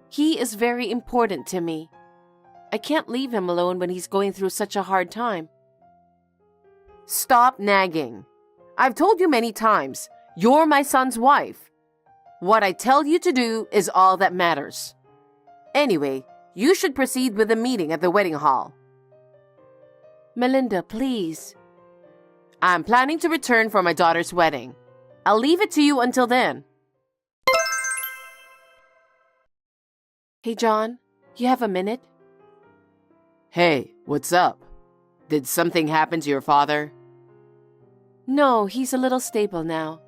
He is very important to me. I can't leave him alone when he's going through such a hard time. Stop nagging. I've told you many times, you're my son's wife. What I tell you to do is all that matters. Anyway, you should proceed with the meeting at the wedding hall. Melinda, please. I'm planning to return for my daughter's wedding. I'll leave it to you until then. Hey, John, you have a minute? Hey, what's up? Did something happen to your father? No, he's a little stable now.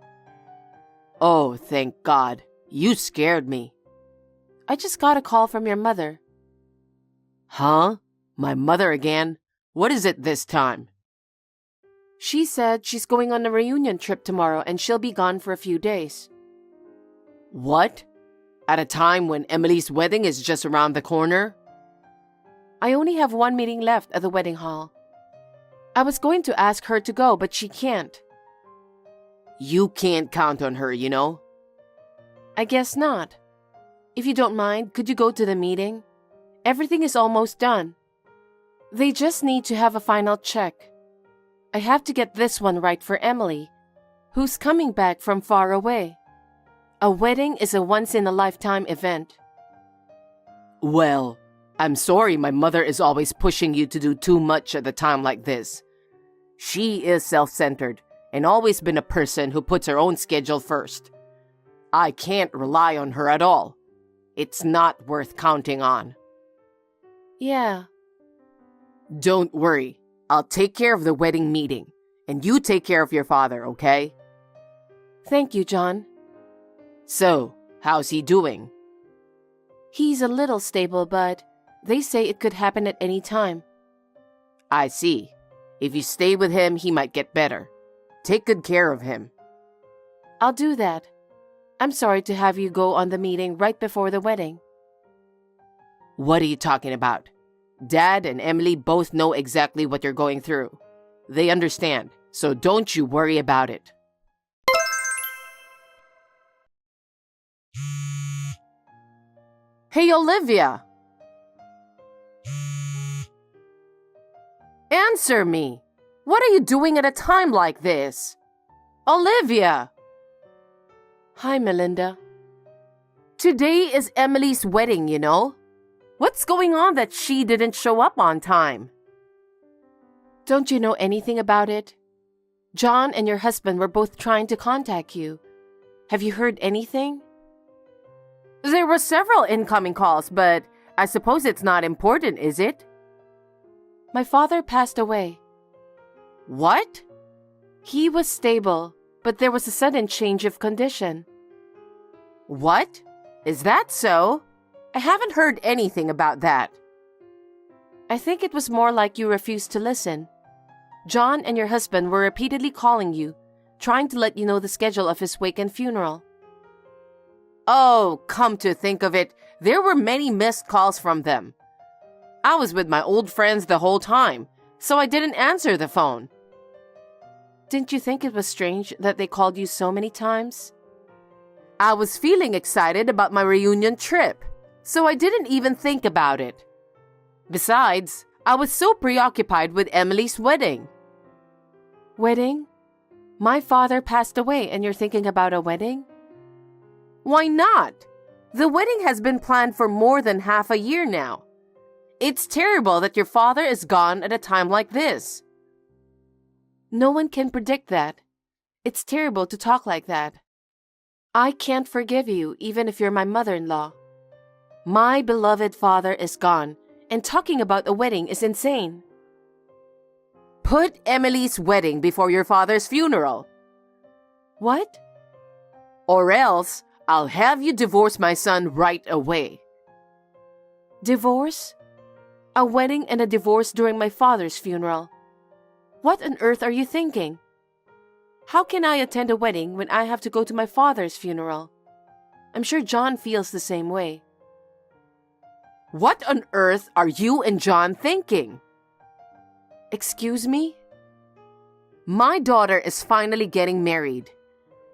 Oh, thank God. You scared me. I just got a call from your mother. Huh? My mother again? What is it this time? She said she's going on a reunion trip tomorrow and she'll be gone for a few days. What? At a time when Emily's wedding is just around the corner? I only have one meeting left at the wedding hall. I was going to ask her to go, but she can't. You can't count on her, you know? I guess not. If you don't mind, could you go to the meeting? Everything is almost done. They just need to have a final check. I have to get this one right for Emily, who's coming back from far away. A wedding is a once-in-a-lifetime event. Well, I'm sorry my mother is always pushing you to do too much at a time like this. She is self-centered and always been a person who puts her own schedule first. I can't rely on her at all. It's not worth counting on. Yeah. Don't worry. I'll take care of the wedding meeting, and you take care of your father, okay? Thank you, John. So, how's he doing? He's a little stable, but they say it could happen at any time. I see. If you stay with him, he might get better. Take good care of him. I'll do that. I'm sorry to have you go on the meeting right before the wedding. What are you talking about? Dad and Emily both know exactly what you're going through. They understand, so don't you worry about it. Hey, Olivia! Answer me! What are you doing at a time like this? Olivia! Hi, Melinda. Today is Emily's wedding, you know? What's going on that she didn't show up on time? Don't you know anything about it? John and your husband were both trying to contact you. Have you heard anything? There were several incoming calls, but I suppose it's not important, is it? My father passed away. What? He was stable, but there was a sudden change of condition. What? Is that so? I haven't heard anything about that. I think it was more like you refused to listen. John and your husband were repeatedly calling you, trying to let you know the schedule of his wake and funeral. Oh, come to think of it, there were many missed calls from them. I was with my old friends the whole time, so I didn't answer the phone. Didn't you think it was strange that they called you so many times? I was feeling excited about my reunion trip, so I didn't even think about it. Besides, I was so preoccupied with Emily's wedding. Wedding? My father passed away and you're thinking about a wedding? Why not? The wedding has been planned for more than half a year now. It's terrible that your father is gone at a time like this. No one can predict that. It's terrible to talk like that. I can't forgive you even if you're my mother-in-law. My beloved father is gone, and talking about a wedding is insane. Put Emily's wedding before your father's funeral. What? Or else, I'll have you divorce my son right away. Divorce? A wedding and a divorce during my father's funeral. What on earth are you thinking? How can I attend a wedding when I have to go to my father's funeral? I'm sure John feels the same way. What on earth are you and John thinking? Excuse me? My daughter is finally getting married.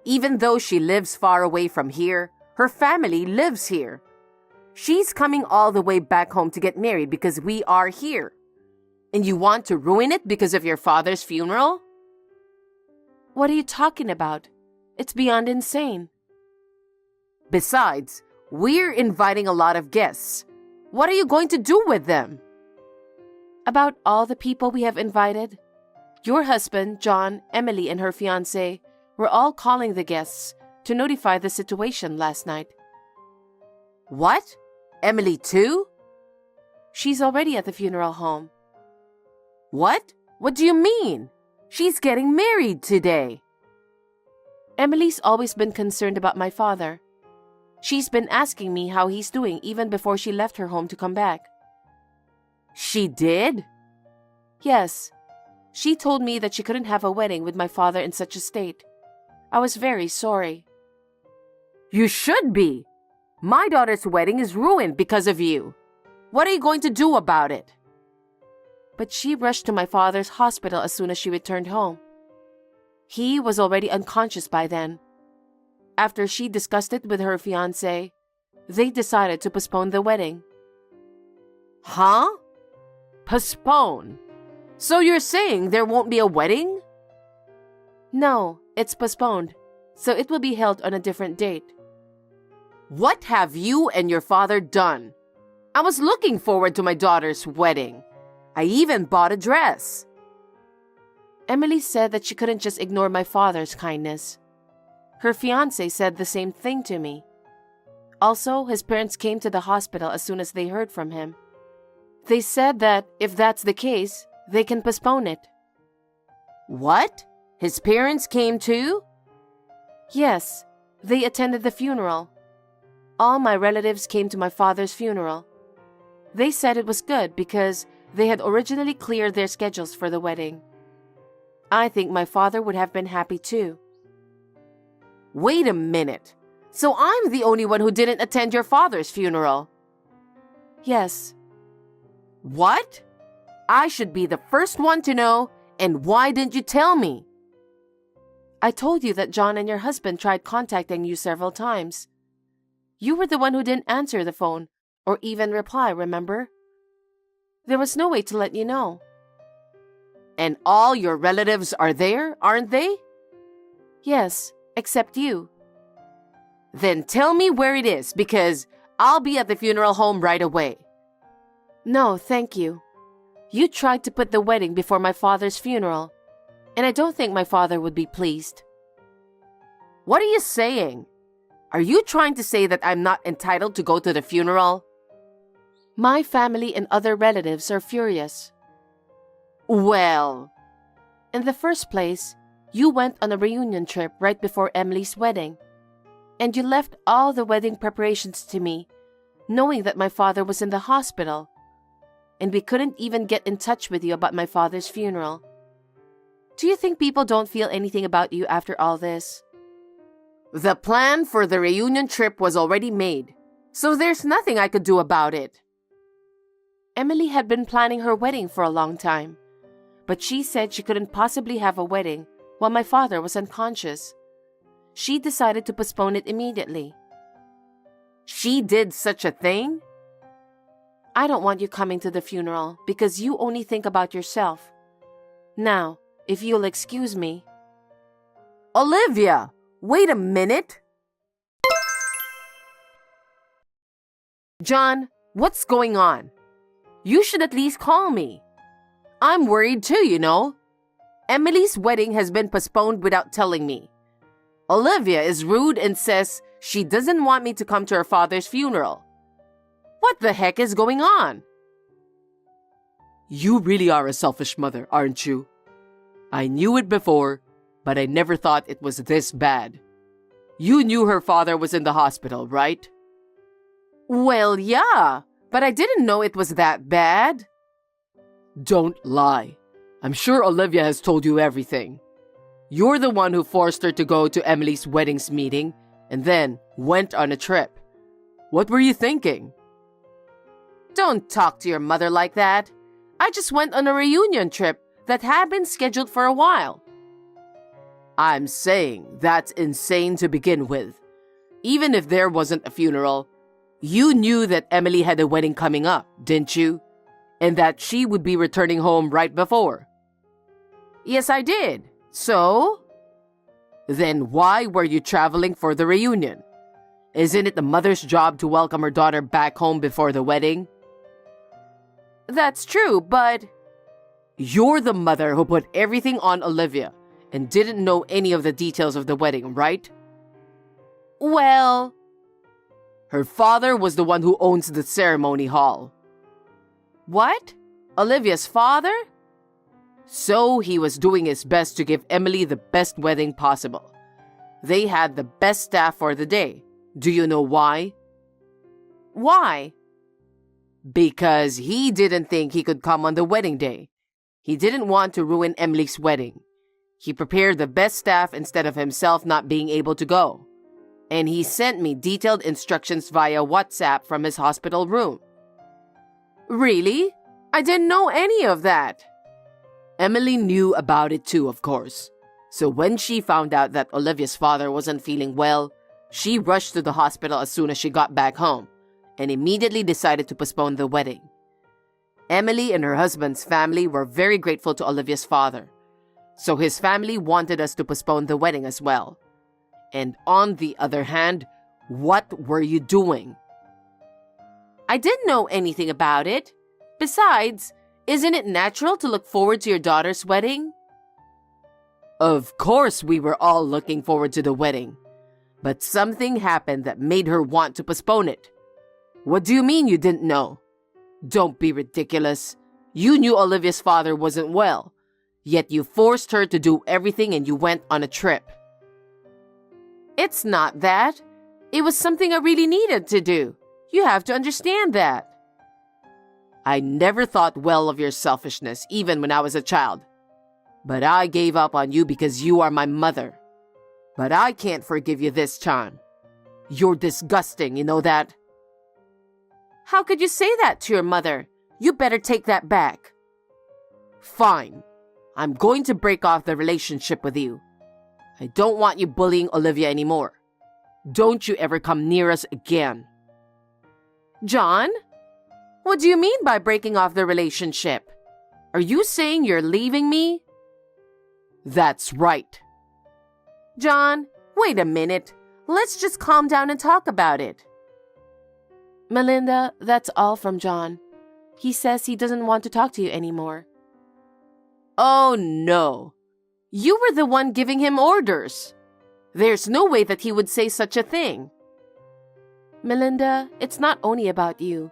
Even though she lives far away from here, her family lives here. She's coming all the way back home to get married because we are here. And you want to ruin it because of your father's funeral? What are you talking about? It's beyond insane. Besides, we're inviting a lot of guests. What are you going to do with them? About all the people we have invited? Your husband, John, Emily, and her fiancé were all calling the guests to notify the situation last night. What? Emily too? She's already at the funeral home. What? What do you mean? She's getting married today. Emily's always been concerned about my father. She's been asking me how he's doing even before she left her home to come back. She did? Yes. She told me that she couldn't have a wedding with my father in such a state. I was very sorry. You should be. My daughter's wedding is ruined because of you. What are you going to do about it? But she rushed to my father's hospital as soon as she returned home. He was already unconscious by then. After she discussed it with her fiancé, they decided to postpone the wedding. Huh? Postpone? So you're saying there won't be a wedding? No, it's postponed, so it will be held on a different date. What have you and your father done? I was looking forward to my daughter's wedding. I even bought a dress. Emily said that she couldn't just ignore my father's kindness. Her fiancé said the same thing to me. Also, his parents came to the hospital as soon as they heard from him. They said that if that's the case, they can postpone it. What? His parents came too? Yes, they attended the funeral. All my relatives came to my father's funeral. They said it was good because they had originally cleared their schedules for the wedding. I think my father would have been happy too. Wait a minute. So I'm the only one who didn't attend your father's funeral? Yes. What? I should be the first one to know, and why didn't you tell me? I told you that John and your husband tried contacting you several times. You were the one who didn't answer the phone or even reply, remember? There was no way to let you know. And all your relatives are there, aren't they? Yes, except you. Then tell me where it is, because I'll be at the funeral home right away. No, thank you. You tried to put the wedding before my father's funeral, and I don't think my father would be pleased. What are you saying? Are you trying to say that I'm not entitled to go to the funeral? My family and other relatives are furious. Well, in the first place, you went on a reunion trip right before Emily's wedding, and you left all the wedding preparations to me, knowing that my father was in the hospital, and we couldn't even get in touch with you about my father's funeral. Do you think people don't feel anything about you after all this? The plan for the reunion trip was already made, so there's nothing I could do about it. Emily had been planning her wedding for a long time, but she said she couldn't possibly have a wedding while my father was unconscious. She decided to postpone it immediately. She did such a thing? I don't want you coming to the funeral because you only think about yourself. Now, if you'll excuse me. Olivia, wait a minute. John, what's going on? You should at least call me. I'm worried too, you know. Emily's wedding has been postponed without telling me. Olivia is rude and says she doesn't want me to come to her father's funeral. What the heck is going on? You really are a selfish mother, aren't you? I knew it before, but I never thought it was this bad. You knew her father was in the hospital, right? Well, yeah, but I didn't know it was that bad. Don't lie. I'm sure Olivia has told you everything. You're the one who forced her to go to Emily's weddings meeting and then went on a trip. What were you thinking? Don't talk to your mother like that. I just went on a reunion trip that had been scheduled for a while. I'm saying that's insane to begin with. Even if there wasn't a funeral, you knew that Emily had a wedding coming up, didn't you? And that she would be returning home right before. Yes, I did. So? Then why were you traveling for the reunion? Isn't it the mother's job to welcome her daughter back home before the wedding? That's true, but... You're the mother who put everything on Olivia and didn't know any of the details of the wedding, right? Well... Her father was the one who owns the ceremony hall. What? Olivia's father? So he was doing his best to give Emily the best wedding possible. They had the best staff for the day, Do you know why? Why? Because he didn't think he could come on the wedding day. He didn't want to ruin Emily's wedding. He prepared the best staff instead of himself not being able to go. And he sent me detailed instructions via WhatsApp from his hospital room. Really? I didn't know any of that. Emily knew about it too, of course. So when she found out that Olivia's father wasn't feeling well, she rushed to the hospital as soon as she got back home and immediately decided to postpone the wedding. Emily and her husband's family were very grateful to Olivia's father. So his family wanted us to postpone the wedding as well. And on the other hand, what were you doing? I didn't know anything about it. Besides, isn't it natural to look forward to your daughter's wedding? Of course we were all looking forward to the wedding. But something happened that made her want to postpone it. What do you mean you didn't know? Don't be ridiculous. You knew Olivia's father wasn't well. Yet you forced her to do everything and you went on a trip. It's not that. It was something I really needed to do. You have to understand that. I never thought well of your selfishness, even when I was a child. But I gave up on you because you are my mother. But I can't forgive you this time. You're disgusting, you know that? How could you say that to your mother? You better take that back. Fine. I'm going to break off the relationship with you. I don't want you bullying Olivia anymore. Don't you ever come near us again. John? What do you mean by breaking off the relationship? Are you saying you're leaving me? That's right. John, wait a minute. Let's just calm down and talk about it. Melinda, that's all from John. He says he doesn't want to talk to you anymore. Oh no. You were the one giving him orders. There's no way that he would say such a thing. Melinda, it's not only about you.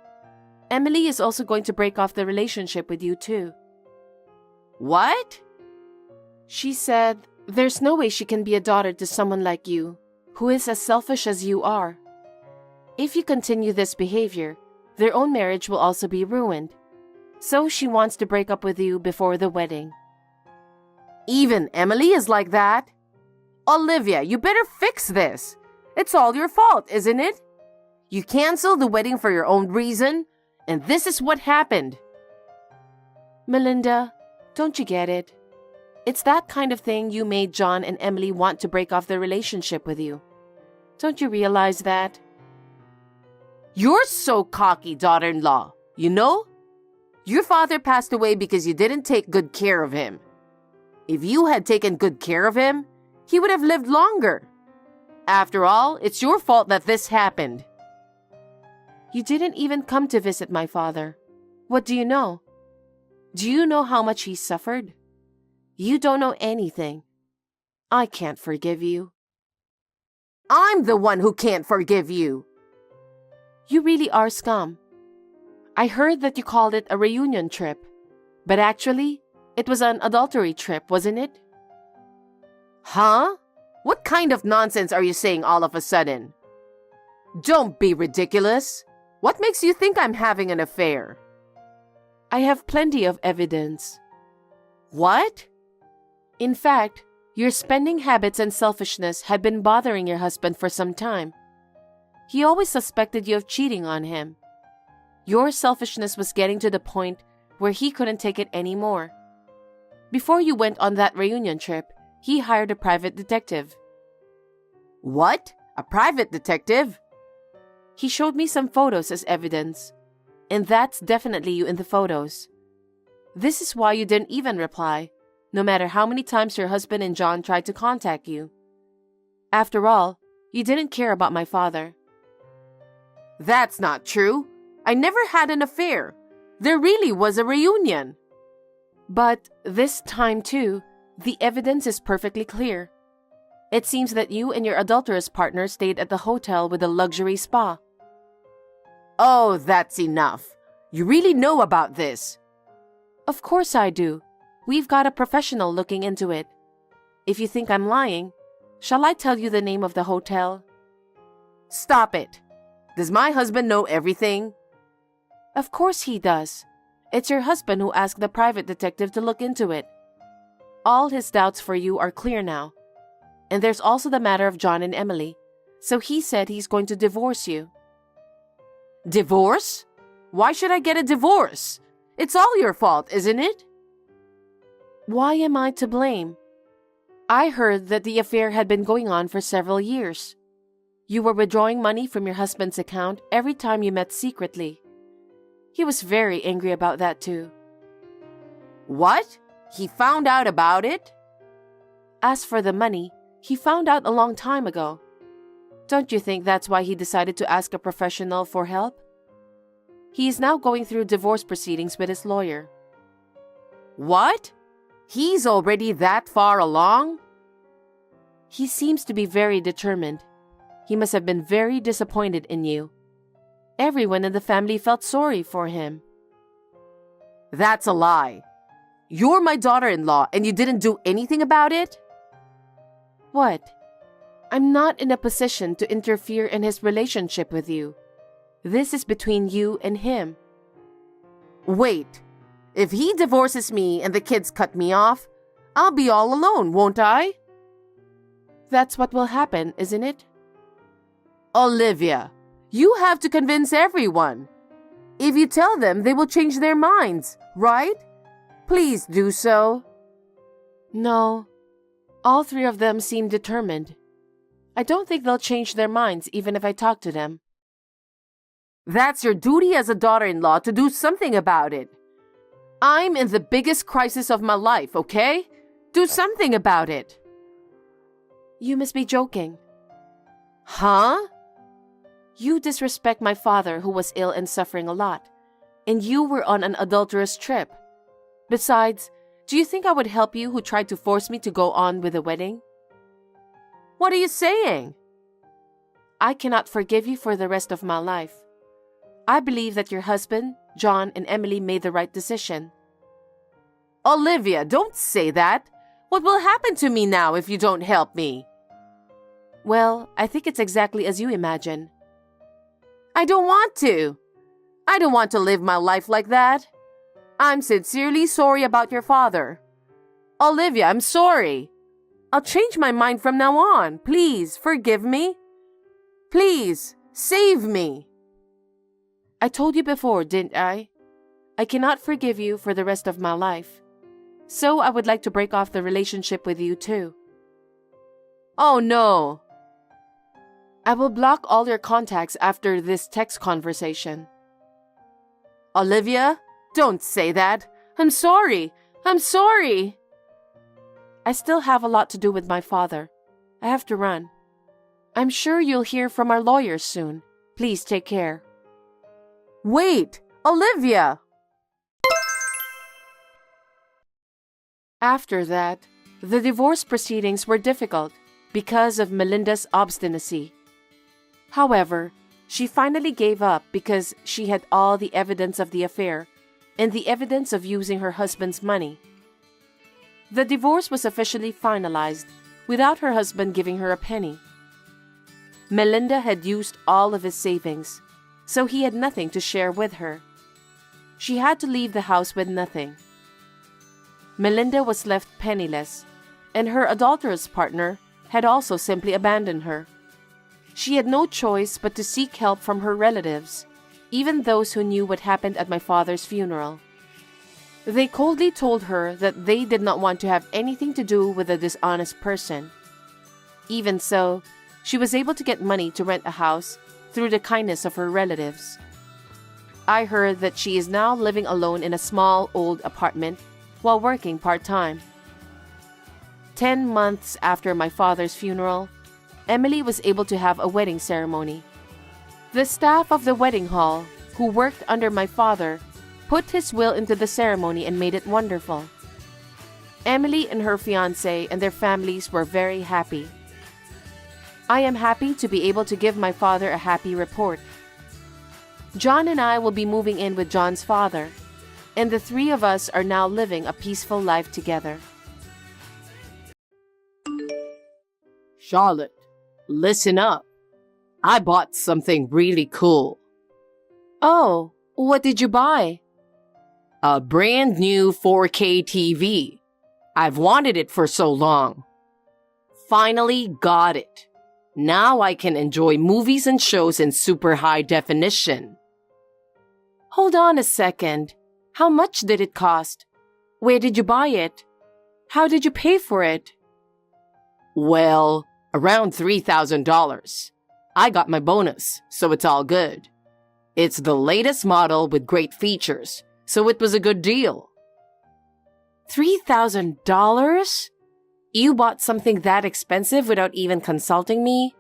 Emily is also going to break off the relationship with you too. What? She said there's no way she can be a daughter to someone like you, who is as selfish as you are. If you continue this behavior, their own marriage will also be ruined. So she wants to break up with you before the wedding. Even Emily is like that? Olivia, you better fix this. It's all your fault, isn't it? You canceled the wedding for your own reason, and this is what happened. Melinda, don't you get it? It's that kind of thing you made John and Emily want to break off their relationship with you. Don't you realize that? You're so cocky, daughter-in-law. You know? Your father passed away because you didn't take good care of him. If you had taken good care of him, he would have lived longer. After all, it's your fault that this happened. You didn't even come to visit my father. What do you know? Do you know how much he suffered? You don't know anything. I can't forgive you. I'm the one who can't forgive you. You really are scum. I heard that you called it a reunion trip, but actually, it was an adultery trip, wasn't it? Huh? What kind of nonsense are you saying all of a sudden? Don't be ridiculous. What makes you think I'm having an affair? I have plenty of evidence. What? In fact, your spending habits and selfishness had been bothering your husband for some time. He always suspected you of cheating on him. Your selfishness was getting to the point where he couldn't take it anymore. Before you went on that reunion trip, he hired a private detective. What? A private detective? He showed me some photos as evidence, and that's definitely you in the photos. This is why you didn't even reply, no matter how many times your husband and John tried to contact you. After all, you didn't care about my father. That's not true. I never had an affair. There really was a reunion. But this time too, the evidence is perfectly clear. It seems that you and your adulterous partner stayed at the hotel with a luxury spa. Oh, that's enough. You really know about this. Of course I do. We've got a professional looking into it. If you think I'm lying, shall I tell you the name of the hotel? Stop it. Does my husband know everything? Of course he does. It's your husband who asked the private detective to look into it. All his doubts for you are clear now. And there's also the matter of John and Emily. So he said he's going to divorce you. Divorce? Why should I get a divorce? It's all your fault, isn't it? Why am I to blame? I heard that the affair had been going on for several years. You were withdrawing money from your husband's account every time you met secretly. He was very angry about that too. What? He found out about it? As for the money, he found out a long time ago. Don't you think that's why he decided to ask a professional for help? He is now going through divorce proceedings with his lawyer. What? He's already that far along? He seems to be very determined. He must have been very disappointed in you. Everyone in the family felt sorry for him. That's a lie. You're my daughter-in-law and you didn't do anything about it? What? I'm not in a position to interfere in his relationship with you. This is between you and him. Wait. If he divorces me and the kids cut me off, I'll be all alone, won't I? That's what will happen, isn't it? Olivia, you have to convince everyone. If you tell them, they will change their minds, right? Please do so. No. All three of them seem determined. I don't think they'll change their minds even if I talk to them. That's your duty as a daughter-in-law to do something about it. I'm in the biggest crisis of my life, okay? Do something about it. You must be joking. Huh? You disrespect my father who was ill and suffering a lot, and you were on an adulterous trip. Besides, do you think I would help you who tried to force me to go on with the wedding? What are you saying? I cannot forgive you for the rest of my life. I believe that your husband, John, and Emily made the right decision. Olivia, don't say that. What will happen to me now if you don't help me? Well, I think it's exactly as you imagine. I don't want to. I don't want to live my life like that. I'm sincerely sorry about your father. Olivia, I'm sorry. I'll change my mind from now on. Please, forgive me. Please, save me. I told you before, didn't I? I cannot forgive you for the rest of my life. So I would like to break off the relationship with you too. Oh no. I will block all your contacts after this text conversation. Olivia, don't say that. I'm sorry. I'm sorry. I still have a lot to do with my father. I have to run. I'm sure you'll hear from our lawyers soon. Please take care. Wait, Olivia! After that, the divorce proceedings were difficult because of Melinda's obstinacy. However, she finally gave up because she had all the evidence of the affair and the evidence of using her husband's money. The divorce was officially finalized without her husband giving her a penny. Melinda had used all of his savings, so he had nothing to share with her. She had to leave the house with nothing. Melinda was left penniless, and her adulterous partner had also simply abandoned her. She had no choice but to seek help from her relatives, even those who knew what happened at my father's funeral. They coldly told her that they did not want to have anything to do with a dishonest person. Even so, she was able to get money to rent a house through the kindness of her relatives. I heard that she is now living alone in a small old apartment while working part-time. 10 months after my father's funeral, Emily was able to have a wedding ceremony. The staff of the wedding hall, who worked under my father, put his will into the ceremony and made it wonderful. Emily and her fiancé and their families were very happy. I am happy to be able to give my father a happy report. John and I will be moving in with John's father, and the three of us are now living a peaceful life together. Charlotte, listen up. I bought something really cool. Oh, what did you buy? A brand new 4K TV. I've wanted it for so long. Finally got it. Now I can enjoy movies and shows in super high definition. Hold on a second. How much did it cost? Where did you buy it? How did you pay for it? Well, around $3,000. I got my bonus, so it's all good. It's the latest model with great features, so it was a good deal. $3,000? You bought something that expensive without even consulting me?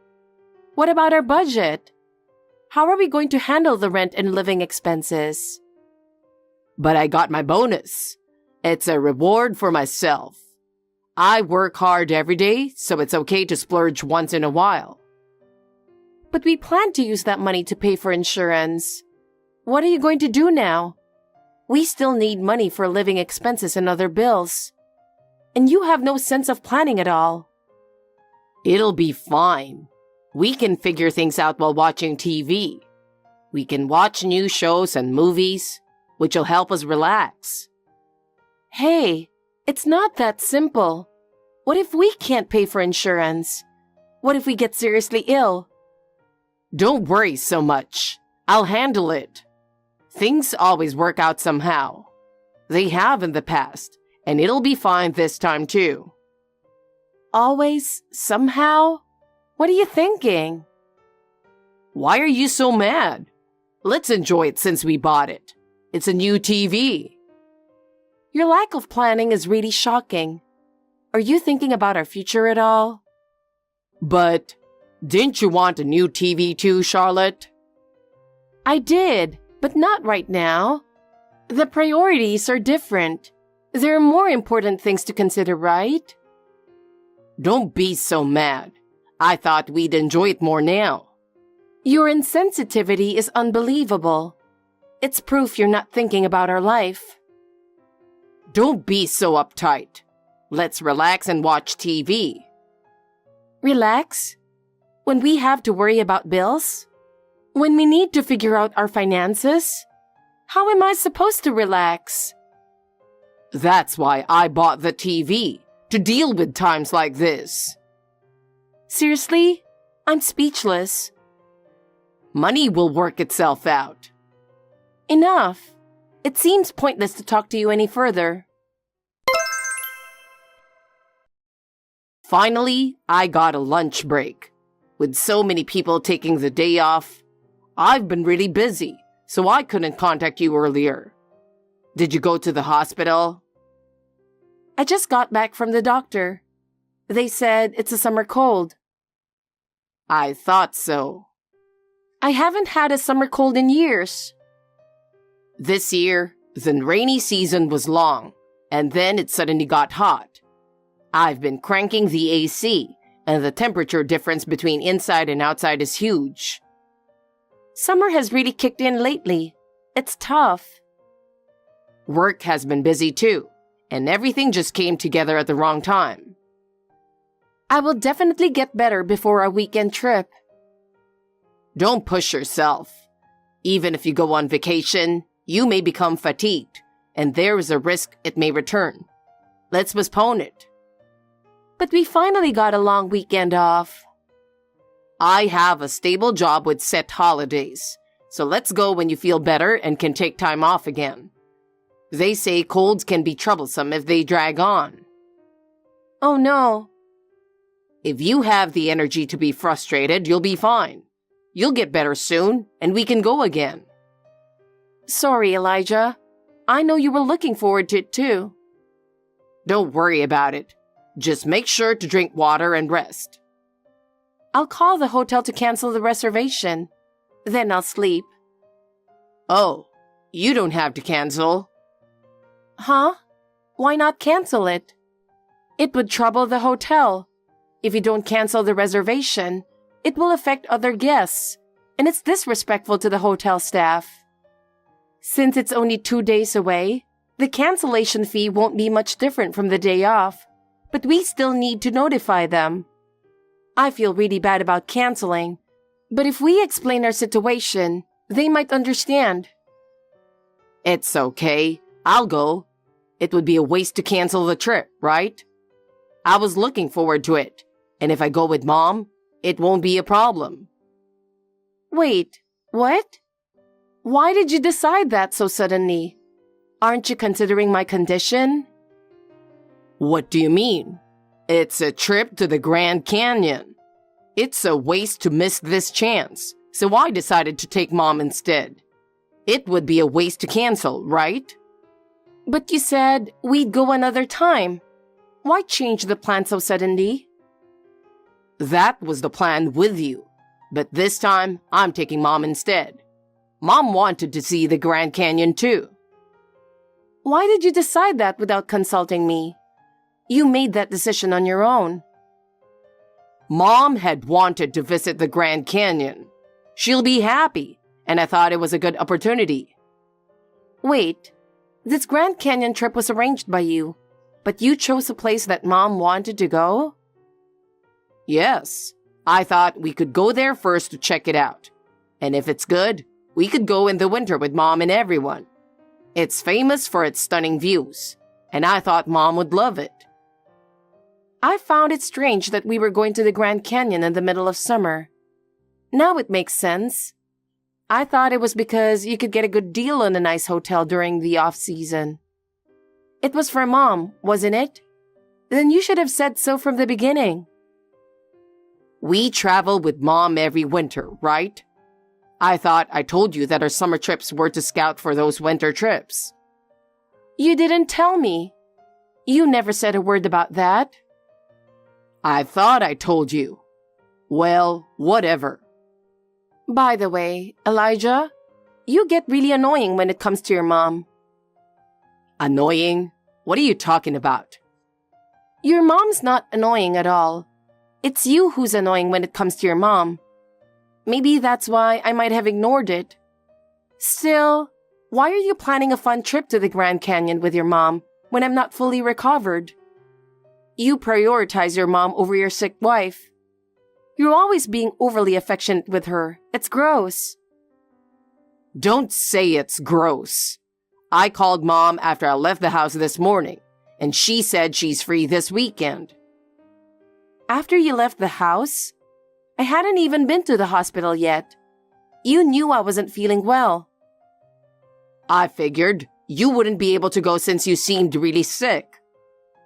What about our budget? How are we going to handle the rent and living expenses? But I got my bonus. It's a reward for myself. I work hard every day, so it's okay to splurge once in a while. But we plan to use that money to pay for insurance. What are you going to do now? We still need money for living expenses and other bills. And you have no sense of planning at all. It'll be fine. We can figure things out while watching TV. We can watch new shows and movies, which will help us relax. Hey, it's not that simple. What if we can't pay for insurance? What if we get seriously ill? Don't worry so much. I'll handle it. Things always work out somehow. They have in the past, and it'll be fine this time too. Always? Somehow? What are you thinking? Why are you so mad? Let's enjoy it since we bought it. It's a new TV. Your lack of planning is really shocking. Are you thinking about our future at all? But didn't you want a new TV too, Charlotte? I did, but not right now. The priorities are different. There are more important things to consider, right? Don't be so mad. I thought we'd enjoy it more now. Your insensitivity is unbelievable. It's proof you're not thinking about our life. Don't be so uptight. Let's relax and watch TV. Relax? When we have to worry about bills? When we need to figure out our finances? How am I supposed to relax? That's why I bought the TV, to deal with times like this. Seriously? I'm speechless. Money will work itself out. Enough. It seems pointless to talk to you any further. Finally, I got a lunch break. With so many people taking the day off, I've been really busy, so I couldn't contact you earlier. Did you go to the hospital? I just got back from the doctor. They said it's a summer cold. I thought so. I haven't had a summer cold in years. This year, the rainy season was long, and then it suddenly got hot. I've been cranking the AC, and the temperature difference between inside and outside is huge. Summer has really kicked in lately. It's tough. Work has been busy too, and everything just came together at the wrong time. I will definitely get better before our weekend trip. Don't push yourself. Even if you go on vacation, you may become fatigued, and there is a risk it may return. Let's postpone it. But we finally got a long weekend off. I have a stable job with set holidays, so let's go when you feel better and can take time off again. They say colds can be troublesome if they drag on. Oh no. If you have the energy to be frustrated, you'll be fine. You'll get better soon, and we can go again. Sorry, Elijah. I know you were looking forward to it too. Don't worry about it. Just make sure to drink water and rest. I'll call the hotel to cancel the reservation. Then I'll sleep. Oh, you don't have to cancel. Huh? Why not cancel it? It would trouble the hotel. If you don't cancel the reservation, it will affect other guests, and it's disrespectful to the hotel staff. Since it's only 2 days away, the cancellation fee won't be much different from the day off, but we still need to notify them. I feel really bad about canceling, But if we explain our situation, they might understand. It's okay. I'll go. It would be a waste to cancel the trip, right? I was looking forward to it. And if I go with Mom, it won't be a problem. Wait, what? Why did you decide that so suddenly? Aren't you considering my condition? What do you mean? It's a trip to the Grand Canyon. It's a waste to miss this chance, so I decided to take Mom instead. It would be a waste to cancel, right? But you said we'd go another time. Why change the plan so suddenly? That was the plan with you. But this time, I'm taking Mom instead. Mom wanted to see the Grand Canyon too. Why did you decide that without consulting me? You made that decision on your own. Mom had wanted to visit the Grand Canyon. She'll be happy, and I thought it was a good opportunity. Wait, this Grand Canyon trip was arranged by you, but you chose a place that Mom wanted to go? Yes, I thought we could go there first to check it out. And if it's good, we could go in the winter with Mom and everyone. It's famous for its stunning views, and I thought Mom would love it. I found it strange that we were going to the Grand Canyon in the middle of summer. Now it makes sense. I thought it was because you could get a good deal on a nice hotel during the off-season. It was for Mom, wasn't it? Then you should have said so from the beginning. We travel with Mom every winter, right? I thought I told you that our summer trips were to scout for those winter trips. You didn't tell me. You never said a word about that. I thought I told you. Well, whatever. By the way, Elijah, you get really annoying when it comes to your mom. Annoying? What are you talking about? Your mom's not annoying at all. It's you who's annoying when it comes to your mom. Maybe that's why I might have ignored it. Still, why are you planning a fun trip to the Grand Canyon with your mom when I'm not fully recovered? You prioritize your mom over your sick wife. You're always being overly affectionate with her. It's gross. Don't say it's gross. I called Mom after I left the house this morning, and she said she's free this weekend. After you left the house? I hadn't even been to the hospital yet. You knew I wasn't feeling well. I figured you wouldn't be able to go since you seemed really sick.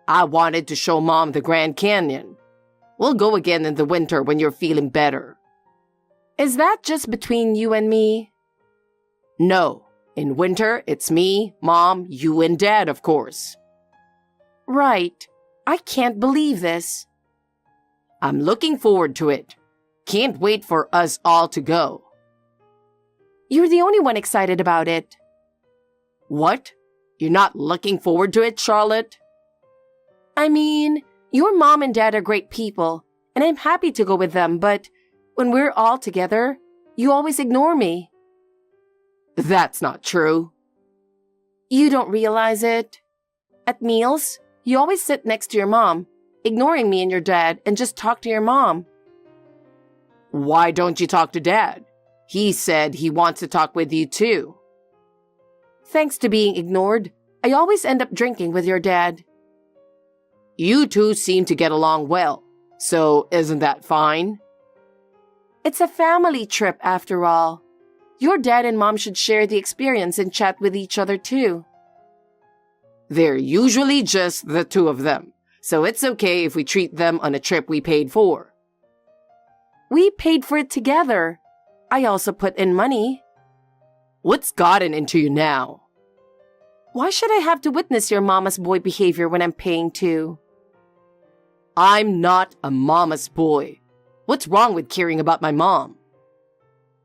I wanted to show Mom the Grand Canyon. We'll go again in the winter when you're feeling better. Is that just between you and me? No. In winter, it's me, Mom, you, and Dad, of course. Right. I can't believe this. I'm looking forward to it. Can't wait for us all to go. You're the only one excited about it. What? You're not looking forward to it, Charlotte? I mean, your mom and dad are great people, and I'm happy to go with them, but when we're all together, you always ignore me. That's not true. You don't realize it. At meals, you always sit next to your mom, ignoring me and your dad, and just talk to your mom. Why don't you talk to Dad? He said he wants to talk with you too. Thanks to being ignored, I always end up drinking with your dad. You two seem to get along well, so isn't that fine? It's a family trip after all. Your dad and mom should share the experience and chat with each other too. They're usually just the two of them, so it's okay if we treat them on a trip we paid for. We paid for it together. I also put in money. What's gotten into you now? Why should I have to witness your mama's boy behavior when I'm paying too? I'm not a mama's boy. What's wrong with caring about my mom?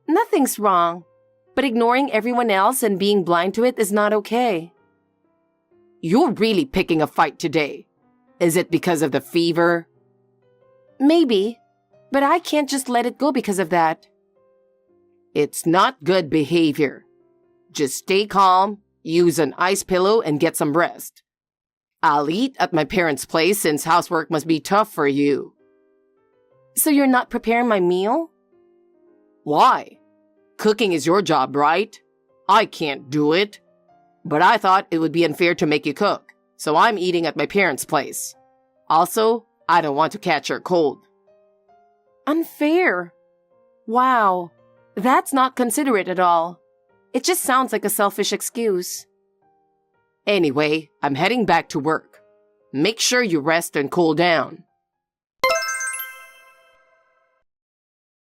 Nothing's wrong, but ignoring everyone else and being blind to it is not okay. You're really picking a fight today. Is it because of the fever? Maybe, but I can't just let it go because of that. It's not good behavior. Just stay calm, use an ice pillow, and get some rest. I'll eat at my parents' place since housework must be tough for you. So you're not preparing my meal? Why? Cooking is your job, right? I can't do it. But I thought it would be unfair to make you cook, so I'm eating at my parents' place. Also, I don't want to catch your cold. Unfair? Wow, that's not considerate at all. It just sounds like a selfish excuse. Anyway, I'm heading back to work. Make sure you rest and cool down.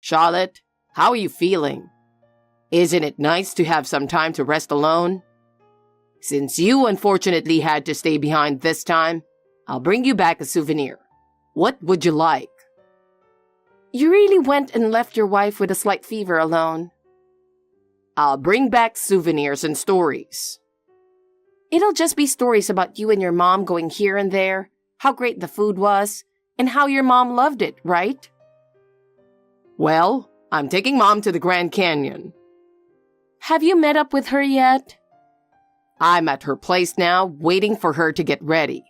Charlotte, how are you feeling? Isn't it nice to have some time to rest alone? Since you unfortunately had to stay behind this time, I'll bring you back a souvenir. What would you like? You really went and left your wife with a slight fever alone. I'll bring back souvenirs and stories. It'll just be stories about you and your mom going here and there, how great the food was, and how your mom loved it, right? Well, I'm taking Mom to the Grand Canyon. Have you met up with her yet? I'm at her place now, waiting for her to get ready.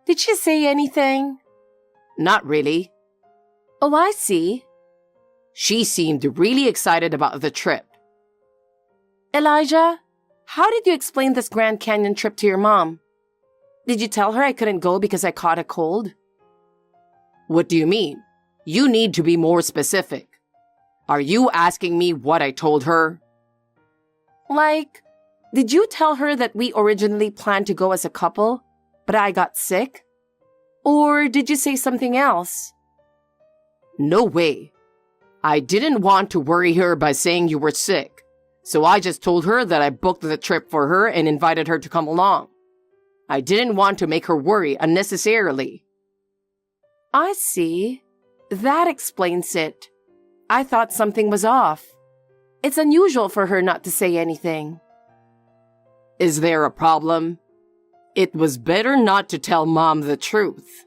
Did she say anything? Not really. Oh, I see. She seemed really excited about the trip. Elijah, how did you explain this Grand Canyon trip to your mom? Did you tell her I couldn't go because I caught a cold? What do you mean? You need to be more specific. Are you asking me what I told her? Like, did you tell her that we originally planned to go as a couple, but I got sick? Or did you say something else? No way. I didn't want to worry her by saying you were sick, so I just told her that I booked the trip for her and invited her to come along. I didn't want to make her worry unnecessarily. I see. That explains it. I thought something was off. It's unusual for her not to say anything. Is there a problem? It was better not to tell Mom the truth.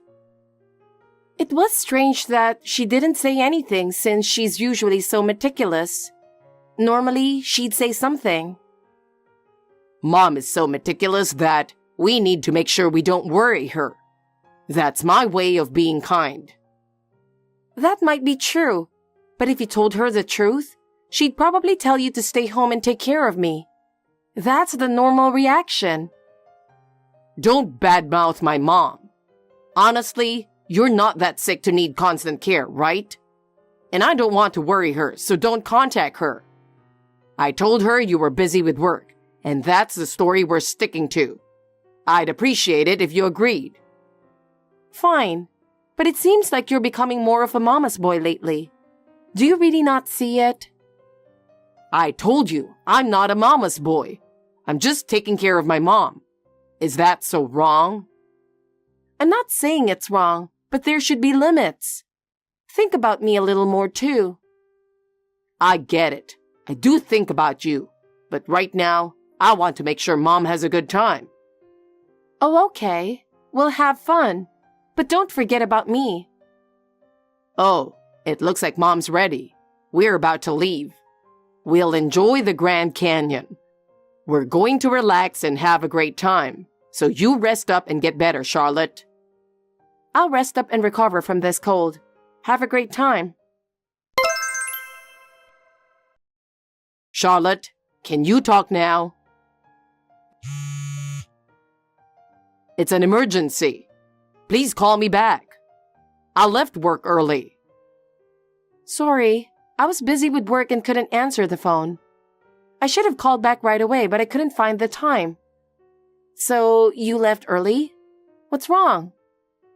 It was strange that she didn't say anything since she's usually so meticulous. Normally, she'd say something. Mom is so meticulous that we need to make sure we don't worry her. That's my way of being kind. That might be true, but if you told her the truth, she'd probably tell you to stay home and take care of me. That's the normal reaction. Don't badmouth my mom. Honestly, you're not that sick to need constant care, right? And I don't want to worry her, so don't contact her. I told her you were busy with work, and that's the story we're sticking to. I'd appreciate it if you agreed. Fine, but it seems like you're becoming more of a mama's boy lately. Do you really not see it? I told you, I'm not a mama's boy. I'm just taking care of my mom. Is that so wrong? I'm not saying it's wrong, but there should be limits. Think about me a little more too. I get it. I do think about you. But right now, I want to make sure Mom has a good time. Oh, okay. We'll have fun. But don't forget about me. Oh, it looks like Mom's ready. We're about to leave. We'll enjoy the Grand Canyon. We're going to relax and have a great time. So you rest up and get better, Charlotte. I'll rest up and recover from this cold. Have a great time. Charlotte, can you talk now? It's an emergency. Please call me back. I left work early. Sorry, I was busy with work and couldn't answer the phone. I should have called back right away, but I couldn't find the time. So, you left early? What's wrong?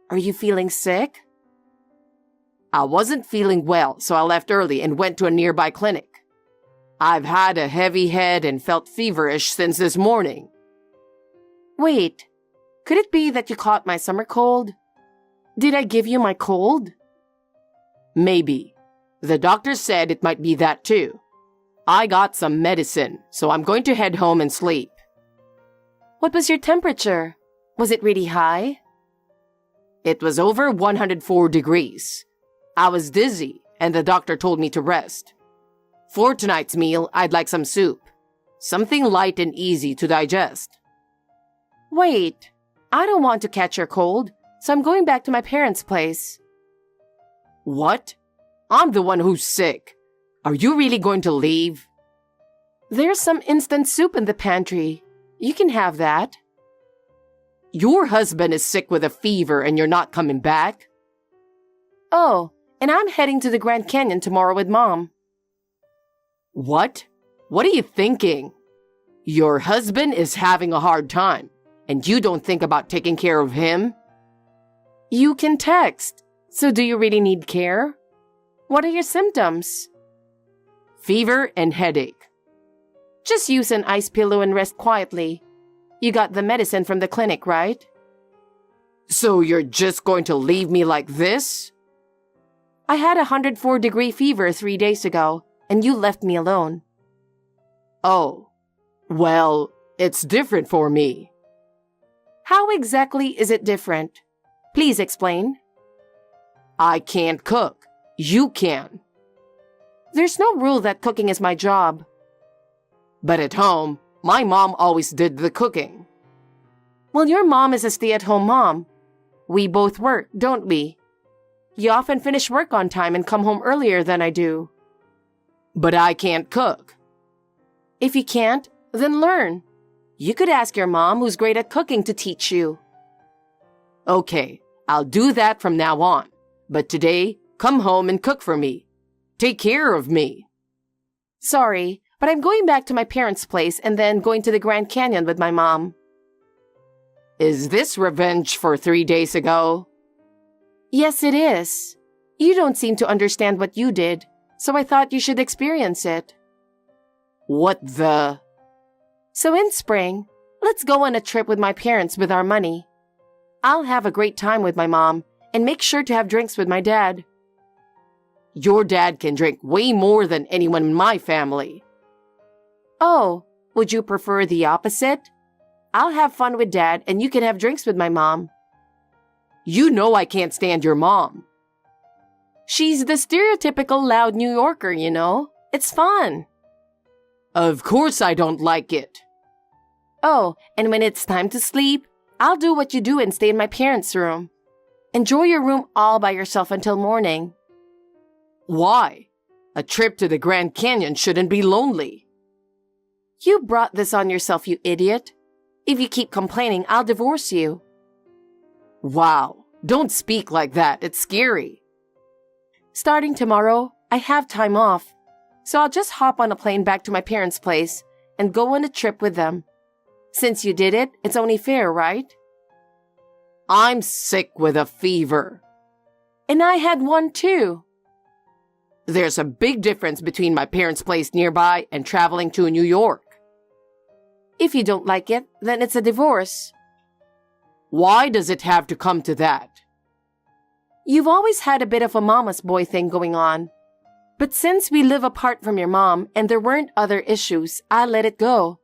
Are you feeling sick? I wasn't feeling well, so I left early and went to a nearby clinic. I've had a heavy head and felt feverish since this morning. Wait, could it be that you caught my summer cold? Did I give you my cold? Maybe. The doctor said it might be that too. I got some medicine, so I'm going to head home and sleep. What was your temperature? Was it really high? It was over 104 degrees. I was dizzy, and the doctor told me to rest. For tonight's meal, I'd like some soup. Something light and easy to digest. Wait, I don't want to catch your cold, so I'm going back to my parents' place. What? I'm the one who's sick. Are you really going to leave? There's some instant soup in the pantry. You can have that. Your husband is sick with a fever and you're not coming back? Oh, and I'm heading to the Grand Canyon tomorrow with Mom. What? What are you thinking? Your husband is having a hard time, and you don't think about taking care of him? You can text. So do you really need care? What are your symptoms? Fever and headache. Just use an ice pillow and rest quietly. You got the medicine from the clinic, right? So you're just going to leave me like this? I had a 104-degree fever 3 days ago, and you left me alone. Oh, well, it's different for me. How exactly is it different? Please explain. I can't cook. You can. There's no rule that cooking is my job. But at home, my mom always did the cooking. Well, your mom is a stay-at-home mom. We both work, don't we? You often finish work on time and come home earlier than I do. But I can't cook. If you can't, then learn. You could ask your mom, who's great at cooking, to teach you. Okay, I'll do that from now on. But today, come home and cook for me. Take care of me. Sorry, but I'm going back to my parents' place and then going to the Grand Canyon with my mom. Is this revenge for 3 days ago? Yes, it is. You don't seem to understand what you did, so I thought you should experience it. What the? So in spring, let's go on a trip with my parents with our money. I'll have a great time with my mom and make sure to have drinks with my dad. Your dad can drink way more than anyone in my family. Oh, would you prefer the opposite? I'll have fun with Dad and you can have drinks with my mom. You know I can't stand your mom. She's the stereotypical loud New Yorker, you know. It's fun. Of course I don't like it. Oh, and when it's time to sleep, I'll do what you do and stay in my parents' room. Enjoy your room all by yourself until morning. Why? A trip to the Grand Canyon shouldn't be lonely. You brought this on yourself, you idiot. If you keep complaining, I'll divorce you. Wow, don't speak like that. It's scary. Starting tomorrow, I have time off, so I'll just hop on a plane back to my parents' place and go on a trip with them. Since you did it, it's only fair, right? I'm sick with a fever. And I had one too. There's a big difference between my parents' place nearby and traveling to New York. If you don't like it, then it's a divorce. Why does it have to come to that? You've always had a bit of a mama's boy thing going on. But since we live apart from your mom and there weren't other issues, I let it go.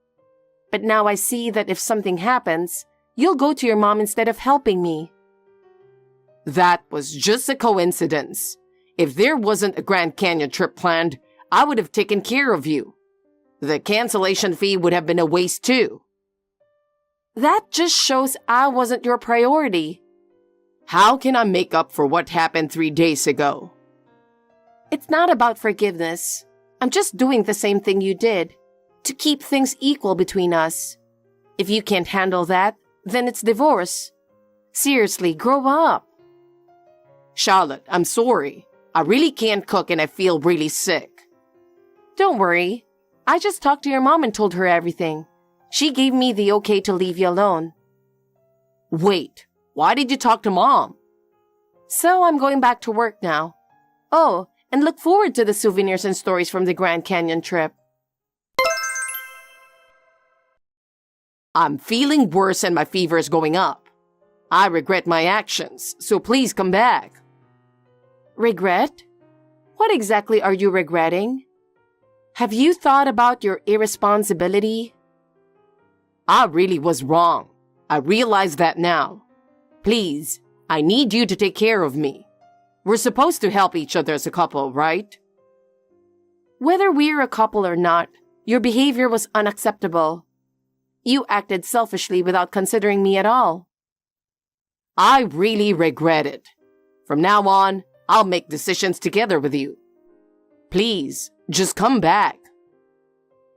But now I see that if something happens, you'll go to your mom instead of helping me. That was just a coincidence. If there wasn't a Grand Canyon trip planned, I would have taken care of you. The cancellation fee would have been a waste too. That just shows I wasn't your priority. How can I make up for what happened 3 days ago? It's not about forgiveness. I'm just doing the same thing you did, to keep things equal between us. If you can't handle that, then it's divorce. Seriously, grow up. Charlotte, I'm sorry. I really can't cook and I feel really sick. Don't worry. I just talked to your mom and told her everything. She gave me the okay to leave you alone. Wait, why did you talk to Mom? So I'm going back to work now. Oh, and look forward to the souvenirs and stories from the Grand Canyon trip. I'm feeling worse and my fever is going up. I regret my actions, so please come back. Regret? What exactly are you regretting? Have you thought about your irresponsibility? I really was wrong. I realize that now. Please, I need you to take care of me. We're supposed to help each other as a couple, right? Whether we're a couple or not, your behavior was unacceptable. You acted selfishly without considering me at all. I really regret it. From now on, I'll make decisions together with you. Please, Just come back.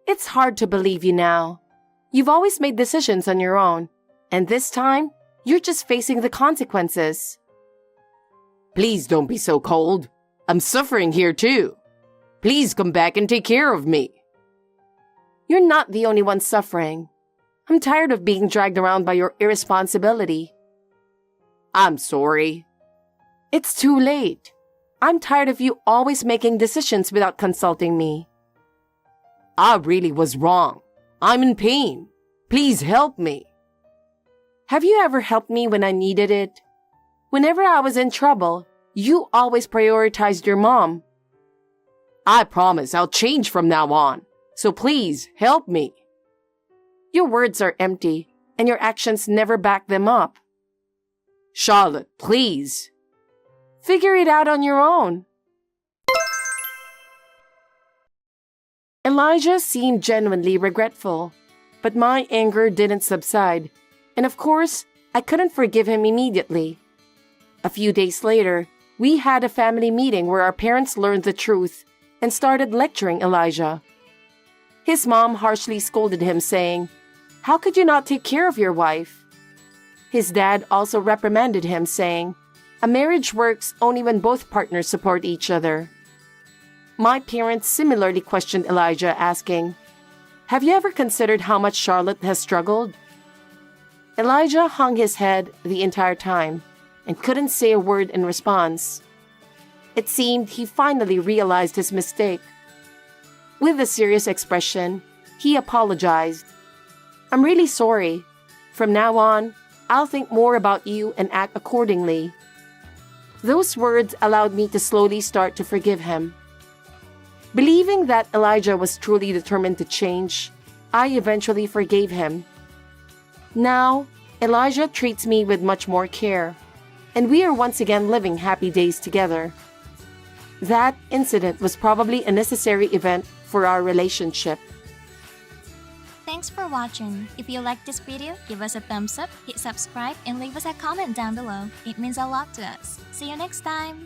It's hard to believe you now. You've always made decisions on your own, and this time, you're just facing the consequences. Please don't be so cold. I'm suffering here too. Please come back and take care of me. You're not the only one suffering. I'm tired of being dragged around by your irresponsibility. I'm sorry. It's too late. I'm tired of you always making decisions without consulting me. I really was wrong. I'm in pain. Please help me. Have you ever helped me when I needed it? Whenever I was in trouble, you always prioritized your mom. I promise I'll change from now on. So please help me. Your words are empty, and your actions never back them up. Charlotte, please. Figure it out on your own. Elijah seemed genuinely regretful, but my anger didn't subside, and of course, I couldn't forgive him immediately. A few days later, we had a family meeting where our parents learned the truth and started lecturing Elijah. His mom harshly scolded him, saying, "How could you not take care of your wife?" His dad also reprimanded him, saying, "A marriage works only when both partners support each other." My parents similarly questioned Elijah, asking, "Have you ever considered how much Charlotte has struggled?" Elijah hung his head the entire time and couldn't say a word in response. It seemed he finally realized his mistake. With a serious expression, he apologized. "I'm really sorry. From now on, I'll think more about you and act accordingly." Those words allowed me to slowly start to forgive him. Believing that Elijah was truly determined to change, I eventually forgave him. Now, Elijah treats me with much more care, and we are once again living happy days together. That incident was probably a necessary event for our relationship. Thanks for watching. If you liked this video, give us a thumbs up, hit subscribe, and leave us a comment down below. It means a lot to us. See you next time!